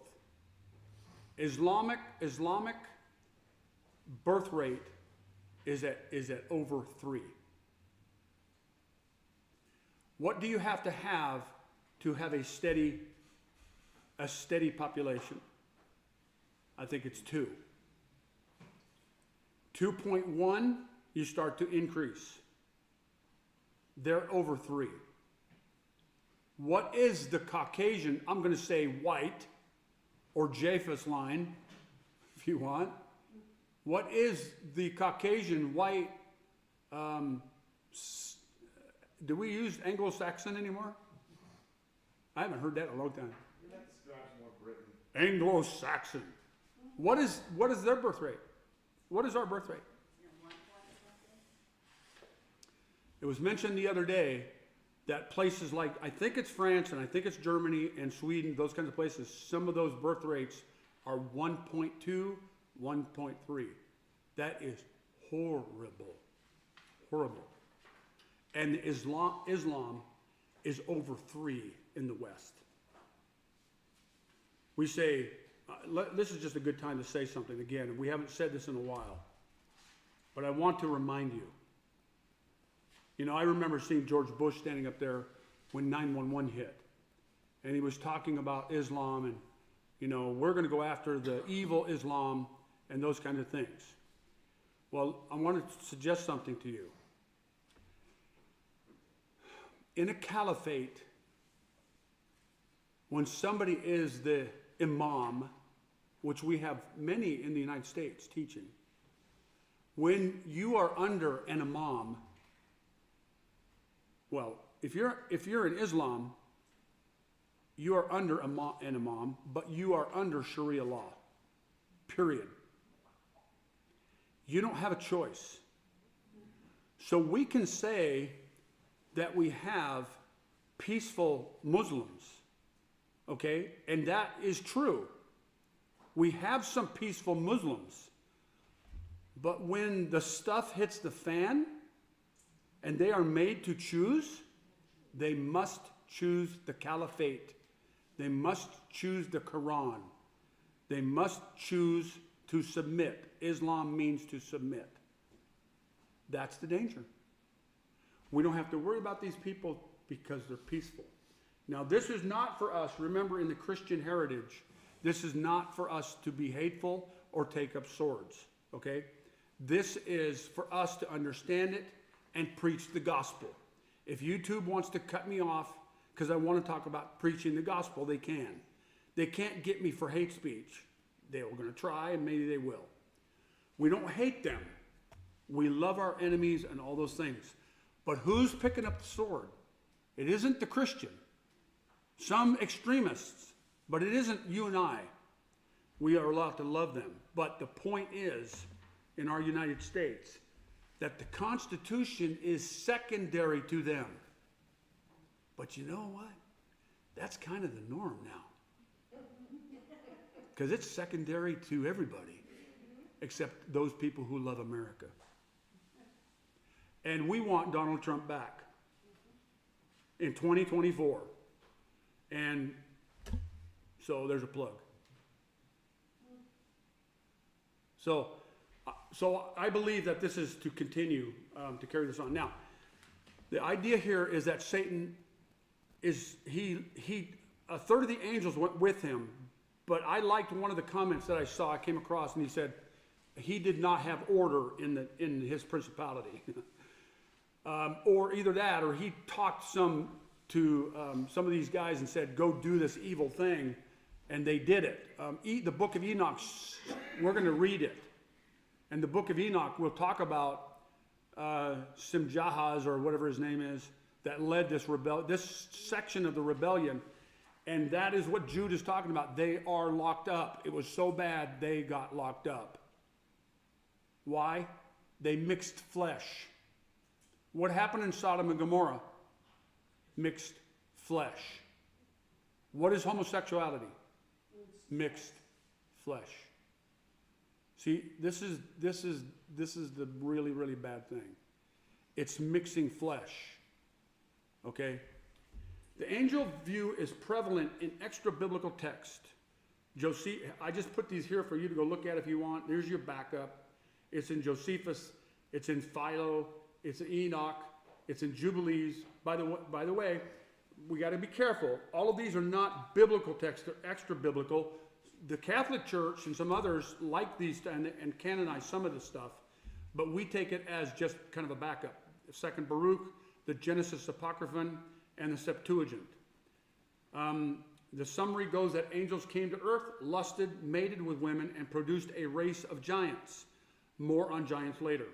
Islamic birth rate is at over 3. What do you have to have a steady population? I think it's 2. 2.1, you start to increase. They're over 3. What is the Caucasian, I'm going to say white, or Japheth line, if you want. What is the Caucasian white, do we use Anglo-Saxon anymore? I haven't heard that in a long time.
That describes more Britain.
Anglo-Saxon. What is their birth rate? What is our birth rate? It was mentioned the other day that places like, I think it's France and I think it's Germany and Sweden, those kinds of places, some of those birth rates are 1.2, 1.3. That is horrible. Horrible. And Islam is over 3 in the West. We say, this is just a good time to say something again. We haven't said this in a while. But I want to remind you. I remember seeing George Bush standing up there when 9/11 hit. And he was talking about Islam and, we're going to go after the evil Islam and those kind of things. Well, I want to suggest something to you. In a caliphate, when somebody is the imam, which we have many in the United States teaching, when you are under an imam, well, if you're in Islam, you are under an imam, but you are under Sharia law, period. You don't have a choice. So we can say that we have peaceful Muslims, okay? And that is true. we have some peaceful Muslims. But when the stuff hits the fan and they are made to choose, they must choose the caliphate. They must choose the Quran. They must choose to submit. Islam means to submit. That's the danger. We don't have to worry about these people because they're peaceful. Now, this is not for us. Remember, in the Christian heritage, this is not for us to be hateful or take up swords, okay? This is for us to understand it and preach the gospel. If YouTube wants to cut me off because I want to talk about preaching the gospel, they can. They can't get me for hate speech. They were going to try, and maybe they will. We don't hate them. We love our enemies and all those things. But who's picking up the sword? It isn't the Christian. Some extremists, but it isn't you and I. We are allowed to love them. But the point is, in our United States, that the Constitution is secondary to them. But you know what? That's kind of the norm now. Because it's secondary to everybody, except those people who love America. And we want Donald Trump back in 2024. And so there's a plug. So I believe that this is to continue to carry this on. Now, the idea here is that Satan is, a third of the angels went with him, but I liked one of the comments that I came across, and he said he did not have order in his principality. Or either that, or he talked to some of these guys and said, go do this evil thing, and they did it. The book of Enoch, we're going to read it. And the book of Enoch will talk about Simjahaz, or whatever his name is, that led this section of the rebellion. And that is what Jude is talking about. They are locked up. It was so bad, they got locked up. Why? They mixed flesh. What happened in Sodom and Gomorrah? Mixed flesh. What is homosexuality? Mixed flesh. See, this is the really, really bad thing. It's mixing flesh. Okay? The angel view is prevalent in extra biblical text. I just put these here for you to go look at if you want. There's your backup. It's in Josephus. It's in Philo. It's in Enoch. It's in Jubilees. By the way, we got to be careful. All of these are not biblical texts. They're extra biblical. The Catholic Church and some others like these and canonize some of this stuff, but we take it as just kind of a backup. The Second Baruch, the Genesis Apocryphon, and the Septuagint. The summary goes that angels came to earth, lusted, mated with women, and produced a race of giants. More on giants later.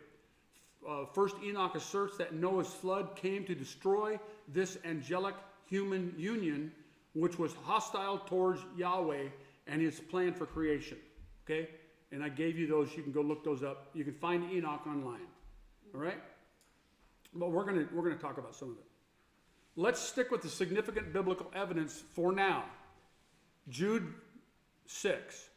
First Enoch asserts that Noah's flood came to destroy this angelic human union, which was hostile towards Yahweh and his plan for creation. Okay? And I gave you those. You can go look those up. You can find Enoch online. All right? But we're gonna talk about some of it. Let's stick with the significant biblical evidence for now. Jude 6.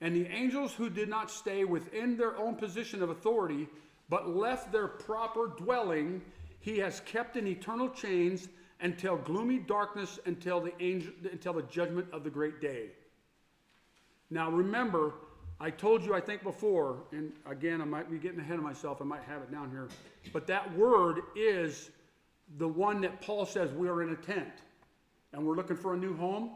And the angels who did not stay within their own position of authority, but left their proper dwelling, he has kept in eternal chains until gloomy darkness, until the judgment of the great day. Now remember, I told you, I think before, and again, I might be getting ahead of myself, I might have it down here, but that word is the one that Paul says we are in a tent, and we're looking for a new home.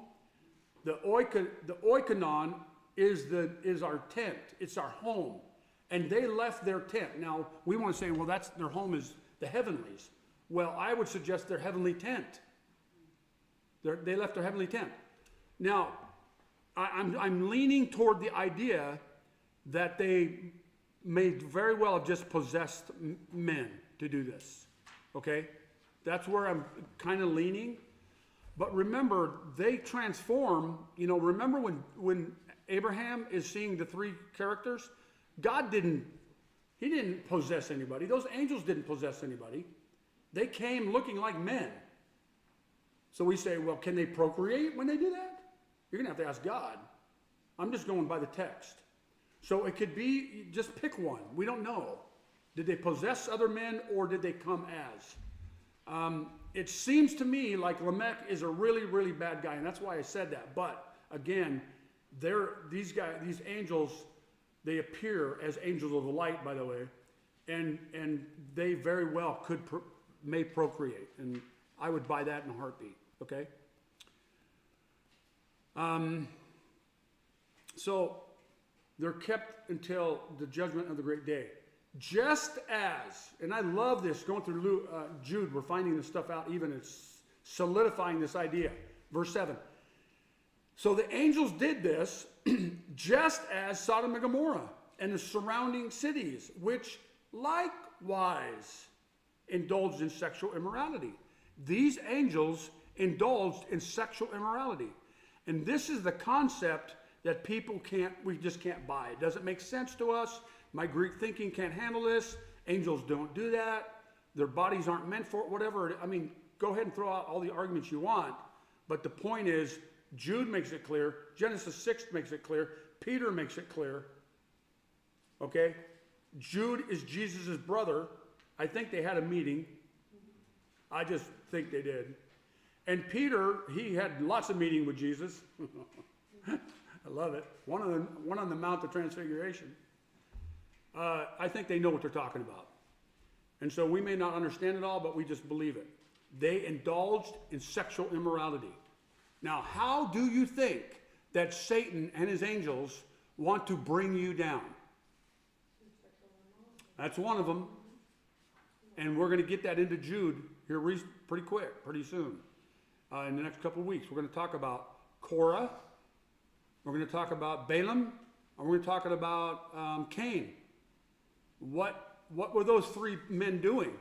The oikonon is our tent. It's our home. And they left their tent. Now, we want to say, well, that's their home is the heavenlies. Well, I would suggest their heavenly tent. They left their heavenly tent. Now, I'm leaning toward the idea that they may very well have just possessed men to do this. Okay? That's where I'm kind of leaning. But remember, they transform. You know, remember when Abraham is seeing the three characters? God didn't possess anybody. Those angels didn't possess anybody. They came looking like men. So we say, well, can they procreate when they do that? You're going to have to ask God. I'm just going by the text. So it could be, just pick one. We don't know. Did they possess other men or did they come as? It seems to me like Lamech is a really, really bad guy, and that's why I said that. But again, these angels, they appear as angels of the light, by the way, and they very well may procreate, and I would buy that in a heartbeat. Okay. So they're kept until the judgment of the great day. Just as, and I love this, going through Jude, we're finding this stuff out, even it's solidifying this idea. Verse 7. So the angels did this just as Sodom and Gomorrah and the surrounding cities, which likewise indulged in sexual immorality. These angels indulged in sexual immorality. And this is the concept that we just can't buy. It doesn't make sense to us. My Greek thinking can't handle this. Angels don't do that. Their bodies aren't meant for it, whatever. I mean, go ahead and throw out all the arguments you want. But the point is, Jude makes it clear. Genesis 6 makes it clear. Peter makes it clear. Okay? Jude is Jesus' brother. I think they had a meeting. I just think they did. And Peter, he had lots of meeting with Jesus. I love it. One on the Mount of Transfiguration. I think they know what they're talking about. And so we may not understand it all, but we just believe it. They indulged in sexual immorality. Now, how do you think that Satan and his angels want to bring you down? That's one of them. And we're going to get that into Jude here pretty quick, pretty soon. In the next couple of weeks, we're going to talk about Korah. We're going to talk about Balaam. And we're going to talk about Cain. What were those three men doing?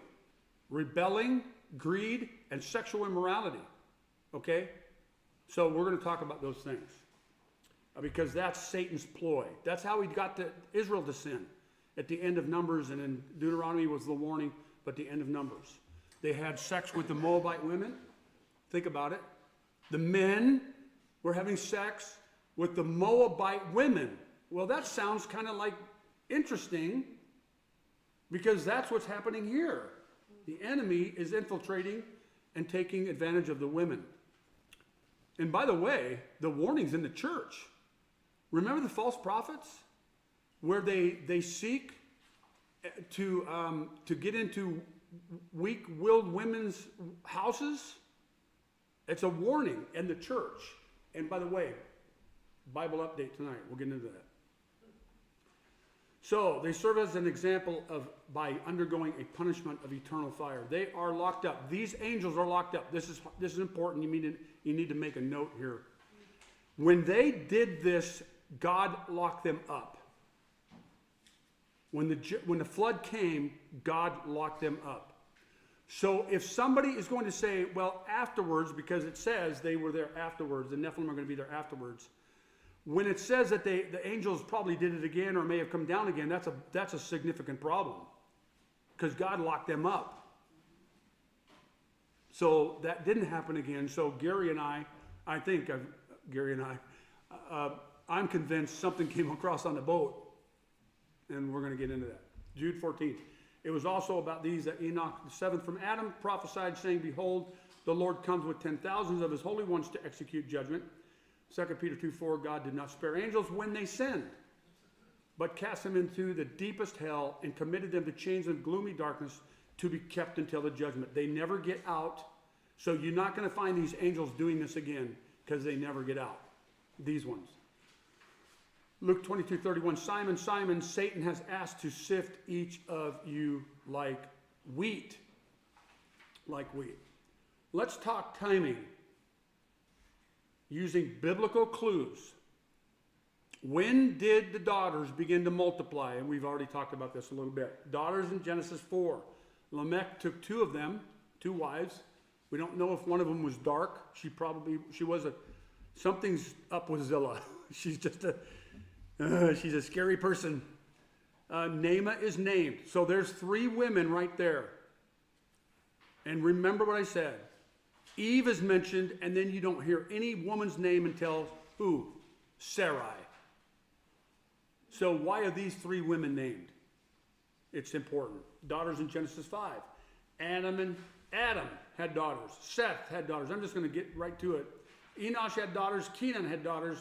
Rebelling, greed, and sexual immorality. Okay? So we're going to talk about those things. Because that's Satan's ploy. That's how he got Israel to sin. At the end of Numbers, and in Deuteronomy was the warning, but the end of Numbers. They had sex with the Moabite women. Think about it. The men were having sex with the Moabite women. Well, that sounds kind of like interesting, because that's what's happening here. The enemy is infiltrating and taking advantage of the women. And by the way, the warning's in the church. Remember the false prophets? Where they seek to get into weak-willed women's houses? It's a warning in the church. And by the way, Bible update tonight. We'll get into that. So they serve as an example by undergoing a punishment of eternal fire. They are locked up. These angels are locked up. This is important. You need to make a note here. When they did this, God locked them up. When the flood came, God locked them up. So if somebody is going to say, well, afterwards, because it says they were there afterwards, the Nephilim are going to be there afterwards. When it says that the angels probably did it again or may have come down again, that's a significant problem. Because God locked them up. So that didn't happen again. So Gary and I'm convinced something came across on the boat. And we're going to get into that. Jude 14. It was also about these that Enoch, the seventh from Adam, prophesied, saying, behold, the Lord comes with 10,000s of his holy ones to execute judgment. 2 Peter 2:4, God did not spare angels when they sinned, but cast them into the deepest hell and committed them to chains of gloomy darkness to be kept until the judgment. They never get out. So you're not going to find these angels doing this again, because they never get out. These ones. Luke 22:31, Simon, Simon, Satan has asked to sift each of you like wheat. Like wheat. Let's talk timing. Using biblical clues. When did the daughters begin to multiply? And we've already talked about this a little bit. Daughters in Genesis 4. Lamech took two of them, two wives. We don't know if one of them was dark. Something's up with Zillah. She's a scary person. Naamah is named. So there's three women right there. And remember what I said. Eve is mentioned, and then you don't hear any woman's name until who? Sarai. So why are these three women named? It's important. Daughters in Genesis 5. Adam had daughters. Seth had daughters. I'm just going to get right to it. Enosh had daughters. Kenan had daughters.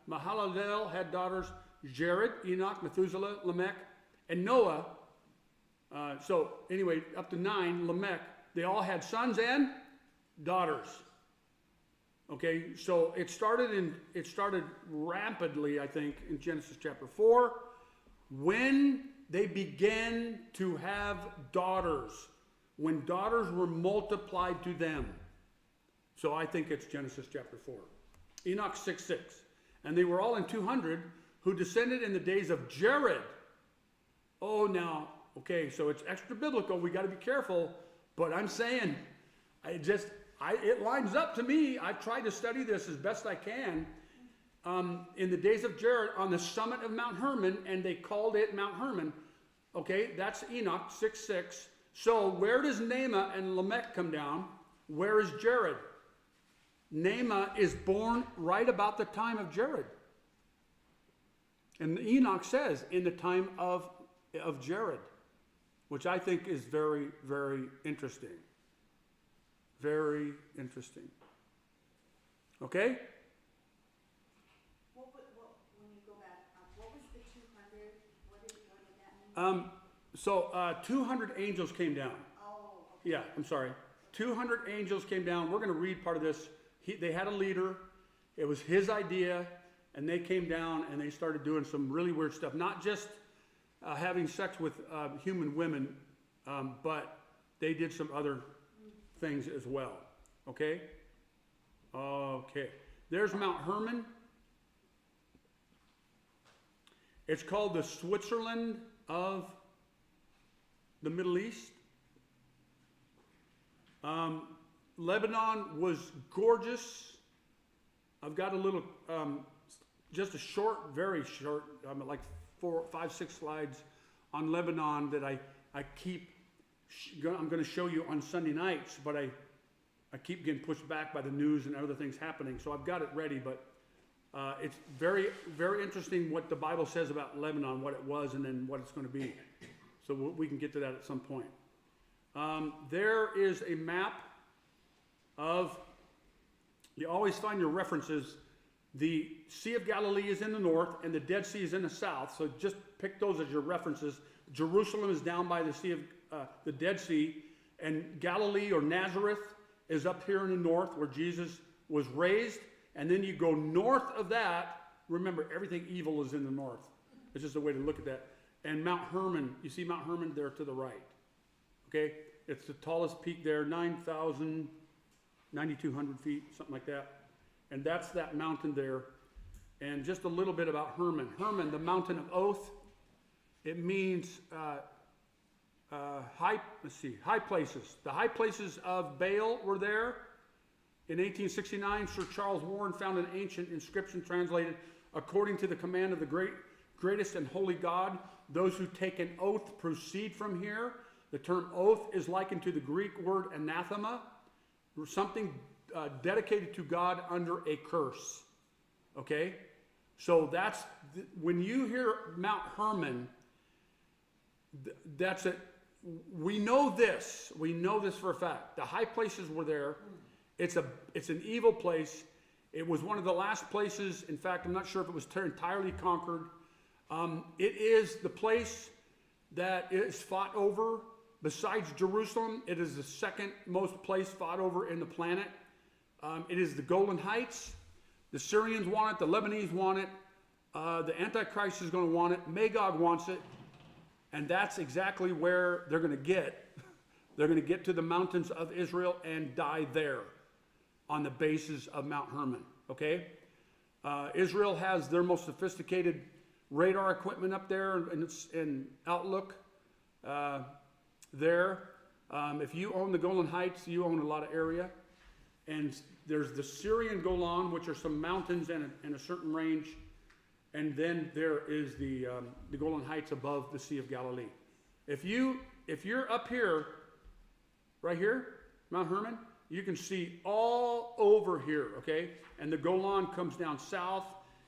Mahalalel had daughters. Jared, Enoch, Methuselah, Lamech, and Noah. So anyway, up to 9, Lamech. They all had sons and daughters. Okay, so it started rapidly, I think, in Genesis chapter 4, when they began to have daughters, when daughters were multiplied to them. So I think it's Genesis chapter 4. Enoch 6:6. And they were all in 200 who descended in the days of Jared. Oh, now, okay, so it's extra biblical. We got to be careful. But I'm saying, it lines up to me. I've tried to study this as best I can. In the days of Jared, on the summit of Mount Hermon, and they called it Mount Hermon. Okay, that's Enoch 6:6. So where does Naamah and Lamech come down? Where is Jared? Naamah is born right about the time of Jared. And Enoch says, in the time of Jared, which I think is very, very interesting. Very interesting. Okay?
When you go back, what was the 200? What did that mean?
200 angels came down.
Oh, okay.
Yeah, I'm sorry. 200 angels came down. We're going to read part of this. They had a leader. It was his idea. And they came down and they started doing some really weird stuff. Not just having sex with human women, but they did some other things as well. Okay? Okay. There's Mount Hermon. It's called the Switzerland of the Middle East. Lebanon was gorgeous. I've got a little, just a short, very short, like 4, 5, 6 slides on Lebanon that I keep, I'm going to show you on Sunday nights, but I keep getting pushed back by the news and other things happening. So I've got it ready, but it's very, very interesting what the Bible says about Lebanon, what it was, and then what it's going to be. So we can get to that at some point. There is a map of, you always find your references. The Sea of Galilee is in the north and the Dead Sea is in the south. So just pick those as your references. Jerusalem is down by the Sea of the Dead Sea, and Galilee or Nazareth is up here in the north where Jesus was raised. And then you go north of that. Remember, everything evil is in the north. It's just a way to look at that. And Mount Hermon, you see Mount Hermon there to the right. Okay, it's the tallest peak there, 9,200 feet, something like that. And that's that mountain there. And just a little bit about Hermon. Hermon, the mountain of oath. It means high places. The high places of Baal were there. In 1869, Sir Charles Warren found an ancient inscription translated, according to the command of the greatest and holy God, those who take an oath proceed from here. The term oath is likened to the Greek word anathema, something dedicated to God under a curse. Okay? So that's, when you hear Mount Hermon, that's it. We know this for a fact. The high places were there. It's an evil place. It was one of the last places. In fact, I'm not sure if it was entirely conquered. It is the place that is fought over. Besides Jerusalem, it is the second most place fought over in the planet. It is the Golan Heights. The Syrians want it. The Lebanese want it. The Antichrist is going to want it. Magog wants it. And that's exactly where they're going to get. They're going to get to the mountains of Israel and die there on the bases of Mount Hermon. Okay? Israel has their most sophisticated radar equipment up there in Outlook there. If you own the Golan Heights, you own a lot of area. And there's the Syrian Golan, which are some mountains and a certain range. And then there is the Golan Heights above the Sea of Galilee. If you're up here, right here, Mount Hermon, you can see all over here, okay? And the Golan comes down south,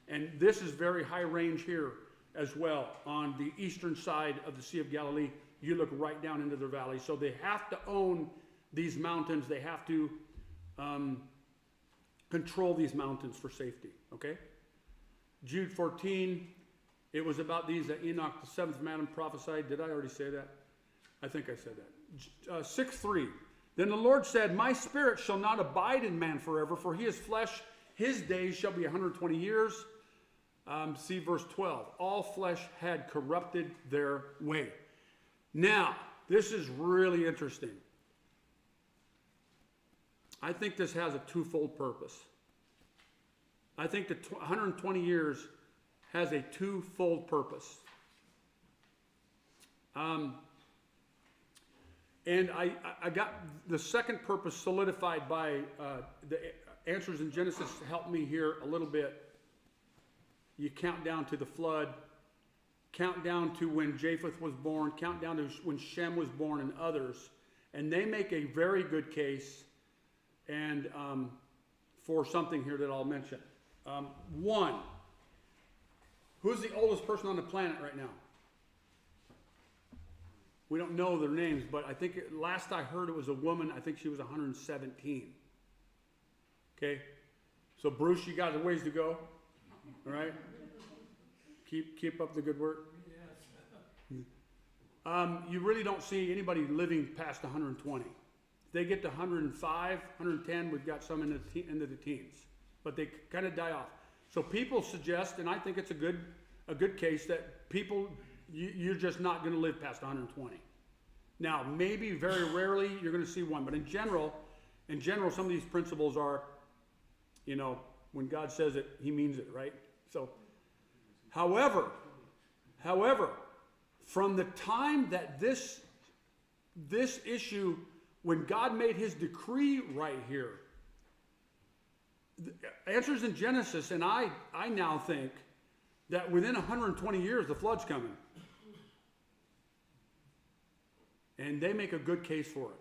and this is very high range here. as well on the eastern side of the Sea of Galilee. You look right down into the valley. So they have to own these mountains. They have to control these mountains for safety, okay? Jude 14, it was about these that Enoch, the seventh man, prophesied. Did I already say that? I think I said that. 6:3, then the Lord said, my spirit shall not abide in man forever, for he is flesh. His days shall be 120 years. See verse 12. All flesh had corrupted their way. Now, this is really interesting. I think this has a twofold purpose. I think the 120 years has a twofold purpose. And I got the second purpose solidified by the answers in Genesis to help me here a little bit. You count down to the flood, count down to when Japheth was born, count down to when Shem was born and others, and they make a very good case and for something here that I'll mention. One, who's the oldest person on the planet right now? We don't know their names, but I think last I heard it was a woman. I think she was 117. Okay, so Bruce, you got a ways to go. All right, keep up the good work. You really don't see anybody living past 120. They get to 105, 110. We've got some into the teens, but they kind of die off. So people suggest, and I think it's a good case, that people you're just not going to live past 120. Now, maybe very rarely you're going to see one, but in general, some of these principles are, you know, when God says it, He means it, right? So, however, from the time that this issue, when God made His decree right here, answers in Genesis, and I now think that within 120 years the flood's coming. And they make a good case for it.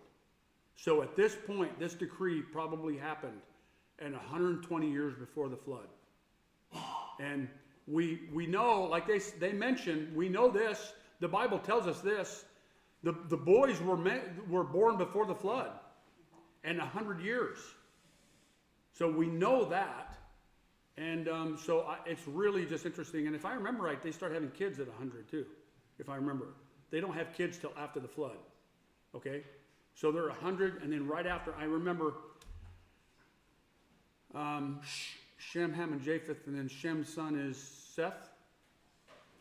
So at this point, this decree probably happened in 120 years before the flood. And we know, like they mentioned, we know this, the Bible tells us this, the boys were born before the flood, and 100 years. So we know that, and it's really just interesting. And if I remember right, they start having kids at 100 too, if I remember. They don't have kids till after the flood, okay? So they're 100, and then right after, I remember Shem, Ham, and Japheth, and then Shem's son is Seth.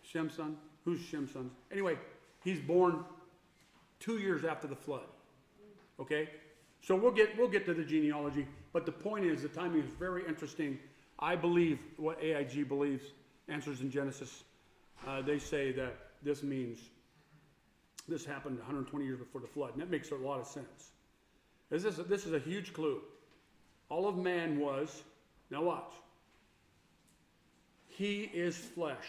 Shem's son? Who's Shem's son? Anyway, he's born 2 years after the flood, okay? So we'll get to the genealogy, but the point is the timing is very interesting. I believe what AIG believes, answers in Genesis. They say that this means this happened 120 years before the flood, and that makes a lot of sense. This is a huge clue. All of man was, now watch, he is flesh.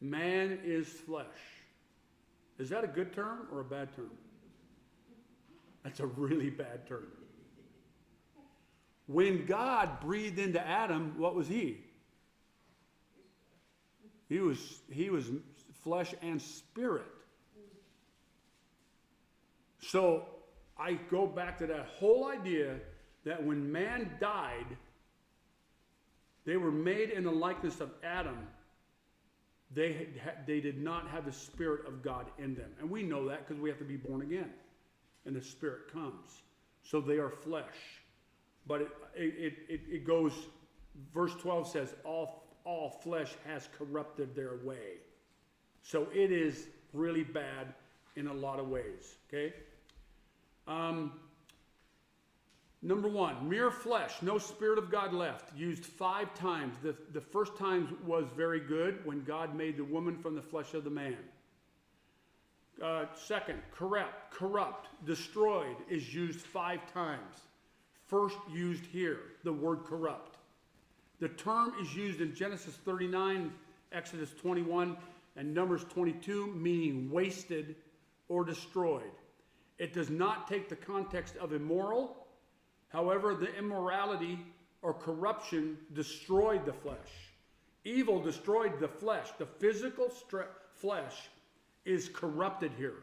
Man is flesh. Is that a good term or a bad term? That's a really bad term. When God breathed into Adam, what was he? He was flesh and spirit. So I go back to that whole idea that when man died, they were made in the likeness of Adam. They did not have the Spirit of God in them. And we know that because we have to be born again. And the Spirit comes. So they are flesh. But it goes, verse 12 says, all flesh has corrupted their way. So it is really bad in a lot of ways. Okay? Number one, mere flesh, no Spirit of God left, used 5 times. The first time was very good when God made the woman from the flesh of the man. Second, corrupt, destroyed is used 5 times. First used here, the word corrupt. The term is used in Genesis 39, Exodus 21, and Numbers 22, meaning wasted or destroyed. It does not take the context of immoral. However, the immorality or corruption destroyed the flesh. Evil destroyed the flesh. The physical flesh is corrupted here.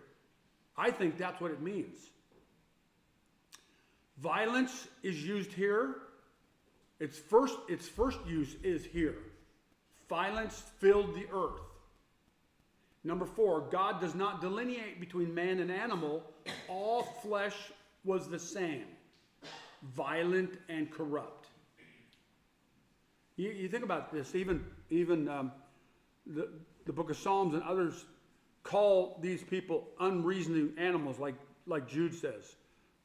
I think that's what it means. Violence is used here. Its first use is here. Violence filled the earth. Number 4, God does not delineate between man and animal. All flesh was the same, violent and corrupt. You think about this. Even the book of Psalms and others call these people unreasoning animals, like Jude says.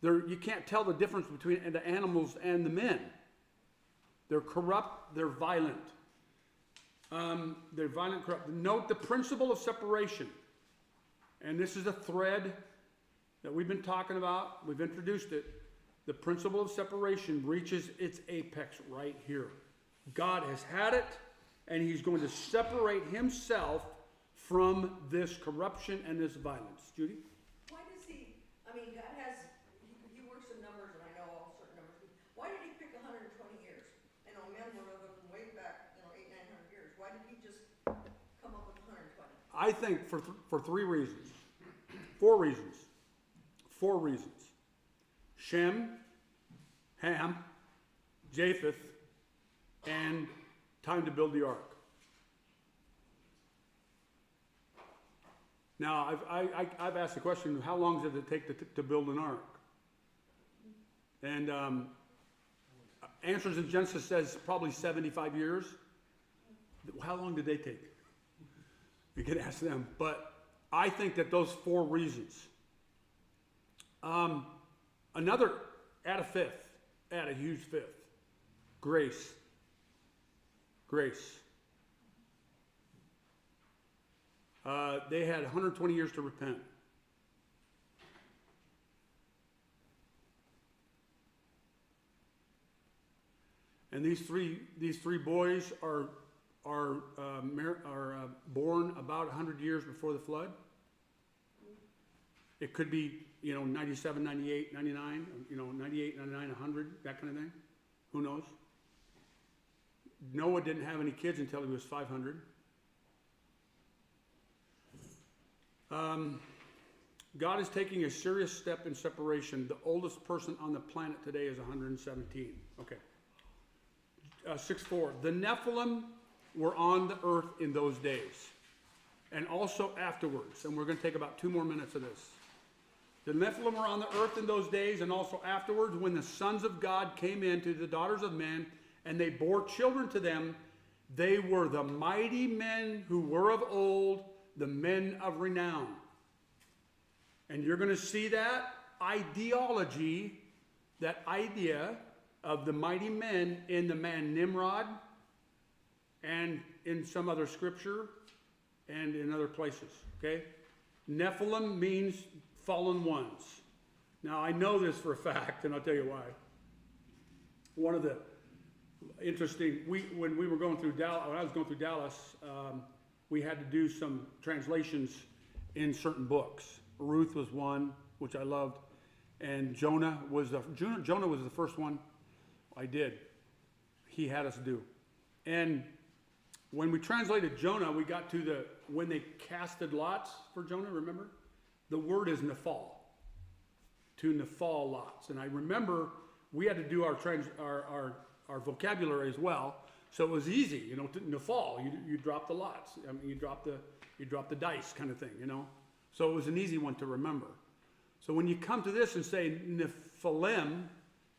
You can't tell the difference between the animals and the men. They're corrupt. They're violent. They're violent, corrupt. Note the principle of separation. And this is a thread that we've been talking about. We've introduced it. The principle of separation reaches its apex right here. God has had it, and he's going to separate himself from this corruption and this violence. Judy?
Why does he, I mean, God has, he works in numbers, and I know all certain numbers. Why did he pick 120 years? I know men were living way back, 800-900 years. Why did he just come up with 120?
I think for 3 reasons. 4 reasons. 4 reasons. Shem, Ham, Japheth, and time to build the ark. Now, I've asked the question, how long does it take to build an ark? And Answers in Genesis says probably 75 years. How long did they take? You can ask them. But I think that those 4 reasons. Another, add a 5th. Add a huge 5th. Grace. Grace. They had 120 years to repent. And these three boys are born about 100 years before the flood. It could be 97, 98, 99, 98, 99, 100, that kind of thing. Who knows? Noah didn't have any kids until he was 500. God is taking a serious step in separation. The oldest person on the planet today is 117. Okay. 6:4. The Nephilim were on the earth in those days, and also afterwards. And we're going to take about 2 more minutes of this. The Nephilim were on the earth in those days, and also afterwards, when the sons of God came in to the daughters of men, and they bore children to them. They were the mighty men who were of old, the men of renown. And you're going to see that ideology, that idea of the mighty men in the man Nimrod, and in some other scripture, and in other places. Okay? Nephilim means fallen ones. Now, I know this for a fact, and I'll tell you why. One of the interesting, when we were going through Dallas, when I was going through Dallas, we had to do some translations in certain books. Ruth was one, which I loved, and Jonah was the first one I did. He had us do. And when we translated Jonah, we got to when they casted lots for Jonah, remember? The word is Nephal. To Nephal lots. And I remember we had to do our vocabulary as well. So it was easy, to Nephal. You drop the lots. I mean, you drop the dice kind of thing, So it was an easy one to remember. So when you come to this and say Nephilim,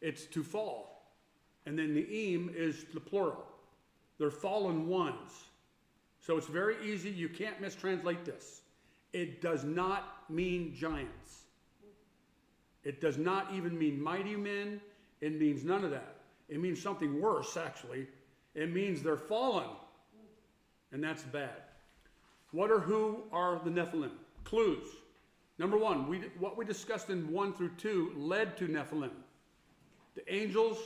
it's to fall. And then Ne'im is the plural. They're fallen ones. So it's very easy. You can't mistranslate this. It does not mean giants. It does not even mean mighty men. It means none of that. It means something worse, actually. It means they're fallen. And that's bad. Who are the Nephilim? Clues. Number 1, what we discussed in 1 through 2 led to Nephilim. The angels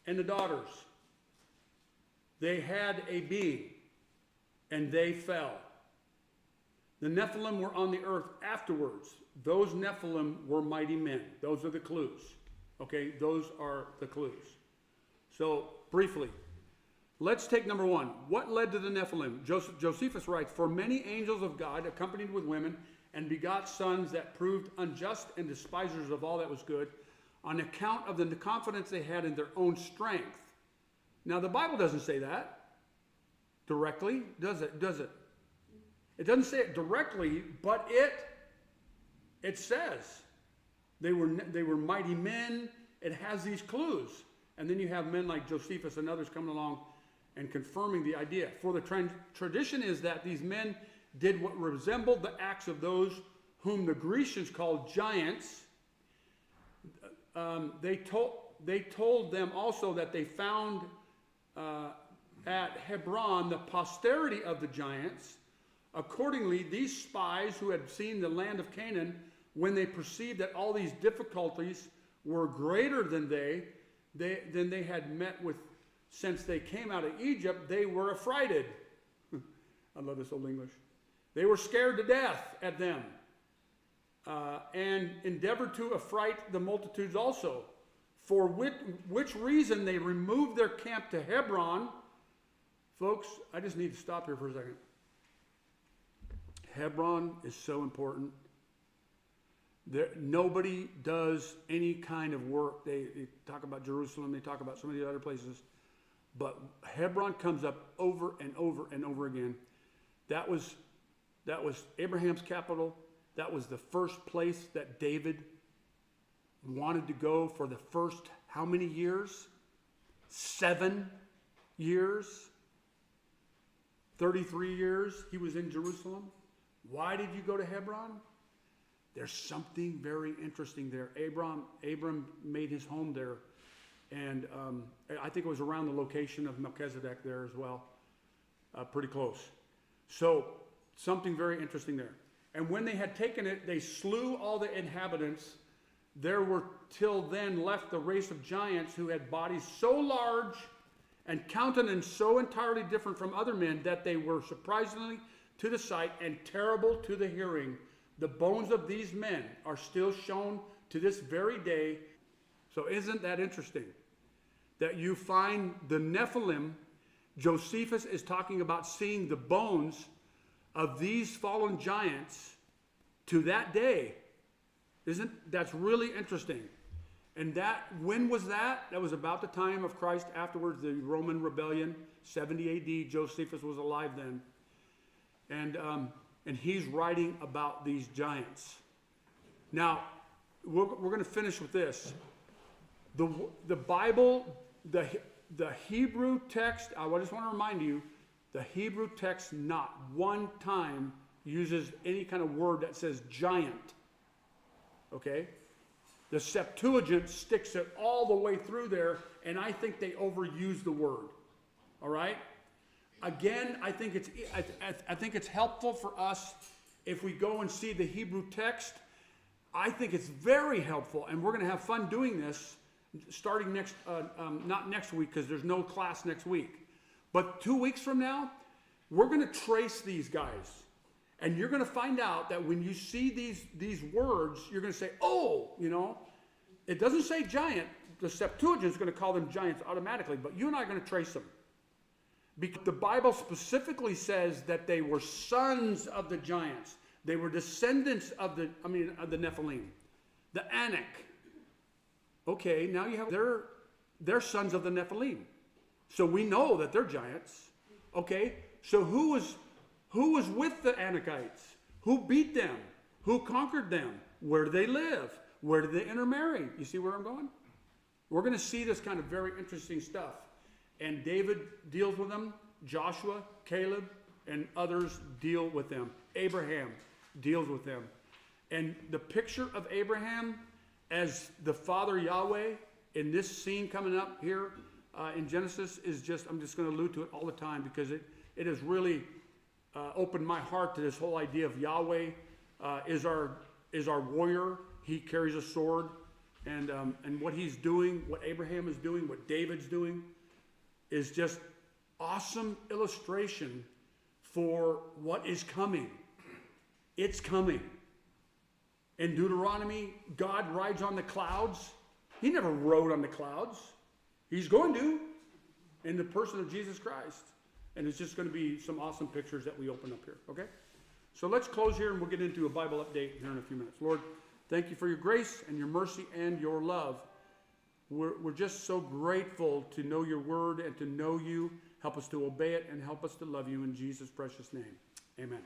and the daughters. They had a being, and they fell. The Nephilim were on the earth afterwards. Those Nephilim were mighty men. Those are the clues. Okay, those are the clues. So briefly, let's take number one. What led to the Nephilim? Josephus writes, "For many angels of God accompanied with women and begot sons that proved unjust and despisers of all that was good on account of the confidence they had in their own strength." Now, the Bible doesn't say that directly, does it? Does it? It doesn't say it directly, but it says they were mighty men. It has these clues. And then you have men like Josephus and others coming along and confirming the idea. For the tradition is that these men did what resembled the acts of those whom the Grecians called giants. They told them also that they found at Hebron the posterity of the giants. Accordingly, these spies who had seen the land of Canaan, when they perceived that all these difficulties were greater than they had met with since they came out of Egypt, they were affrighted. I love this old English. They were scared to death at them, and endeavored to affright the multitudes also. For which reason they removed their camp to Hebron. Folks, I just need to stop here for a second. Hebron is so important. Nobody does any kind of work. They talk about Jerusalem, they talk about some of the other places, but Hebron comes up over and over and over again. That was Abraham's capital. That was the first place that David wanted to go for the first how many years? 7 years. 33 years he was in Jerusalem. Why did you go to Hebron? There's something very interesting there. Abram made his home there. And I think it was around the location of Melchizedek there as well. Pretty close. So something very interesting there. And when they had taken it, they slew all the inhabitants. There were till then left the race of giants who had bodies so large and countenance so entirely different from other men that they were surprisingly to the sight and terrible to the hearing. The bones of these men are still shown to this very day. So isn't that interesting? That you find the Nephilim, Josephus is talking about seeing the bones of these fallen giants to that day. That's really interesting. And when was that? That was about the time of Christ afterwards, the Roman rebellion, 70 AD. Josephus was alive then. And he's writing about these giants. Now, we're going to finish with this. The Bible, the Hebrew text, I just want to remind you, the Hebrew text not one time uses any kind of word that says giant. Okay? The Septuagint sticks it all the way through there, and I think they overuse the word. All right? Again, I think it's helpful for us if we go and see the Hebrew text. I think it's very helpful, and we're going to have fun doing this starting not next week because there's no class next week. But 2 weeks from now, we're going to trace these guys. And you're going to find out that when you see these words, you're going to say, oh, it doesn't say giant. The Septuagint is going to call them giants automatically, but you and I are going to trace them. Because the Bible specifically says that they were sons of the giants. They were descendants of the Nephilim, the Anak. Okay, now you have they're sons of the Nephilim. So we know that they're giants. Okay, so who was with the Anakites? Who beat them? Who conquered them? Where do they live? Where did they intermarry? You see where I'm going? We're going to see this kind of very interesting stuff. And David deals with them. Joshua, Caleb, and others deal with them. Abraham deals with them. And the picture of Abraham as the Father Yahweh in this scene coming up here in Genesis is just, I'm just going to allude to it all the time because it has really opened my heart to this whole idea of Yahweh is our warrior. He carries a sword, and what he's doing, what Abraham is doing, what David's doing, is just awesome illustration for what is coming. It's coming. In Deuteronomy, God rides on the clouds. He never rode on the clouds. He's going to. in the person of Jesus Christ. And it's just going to be some awesome pictures that we open up here, okay? So let's close here and we'll get into a Bible update here in a few minutes. Lord, thank you for your grace and your mercy and your love. We're just so grateful to know your word and to know you. Help us to obey it and help us to love you in Jesus' precious name. Amen.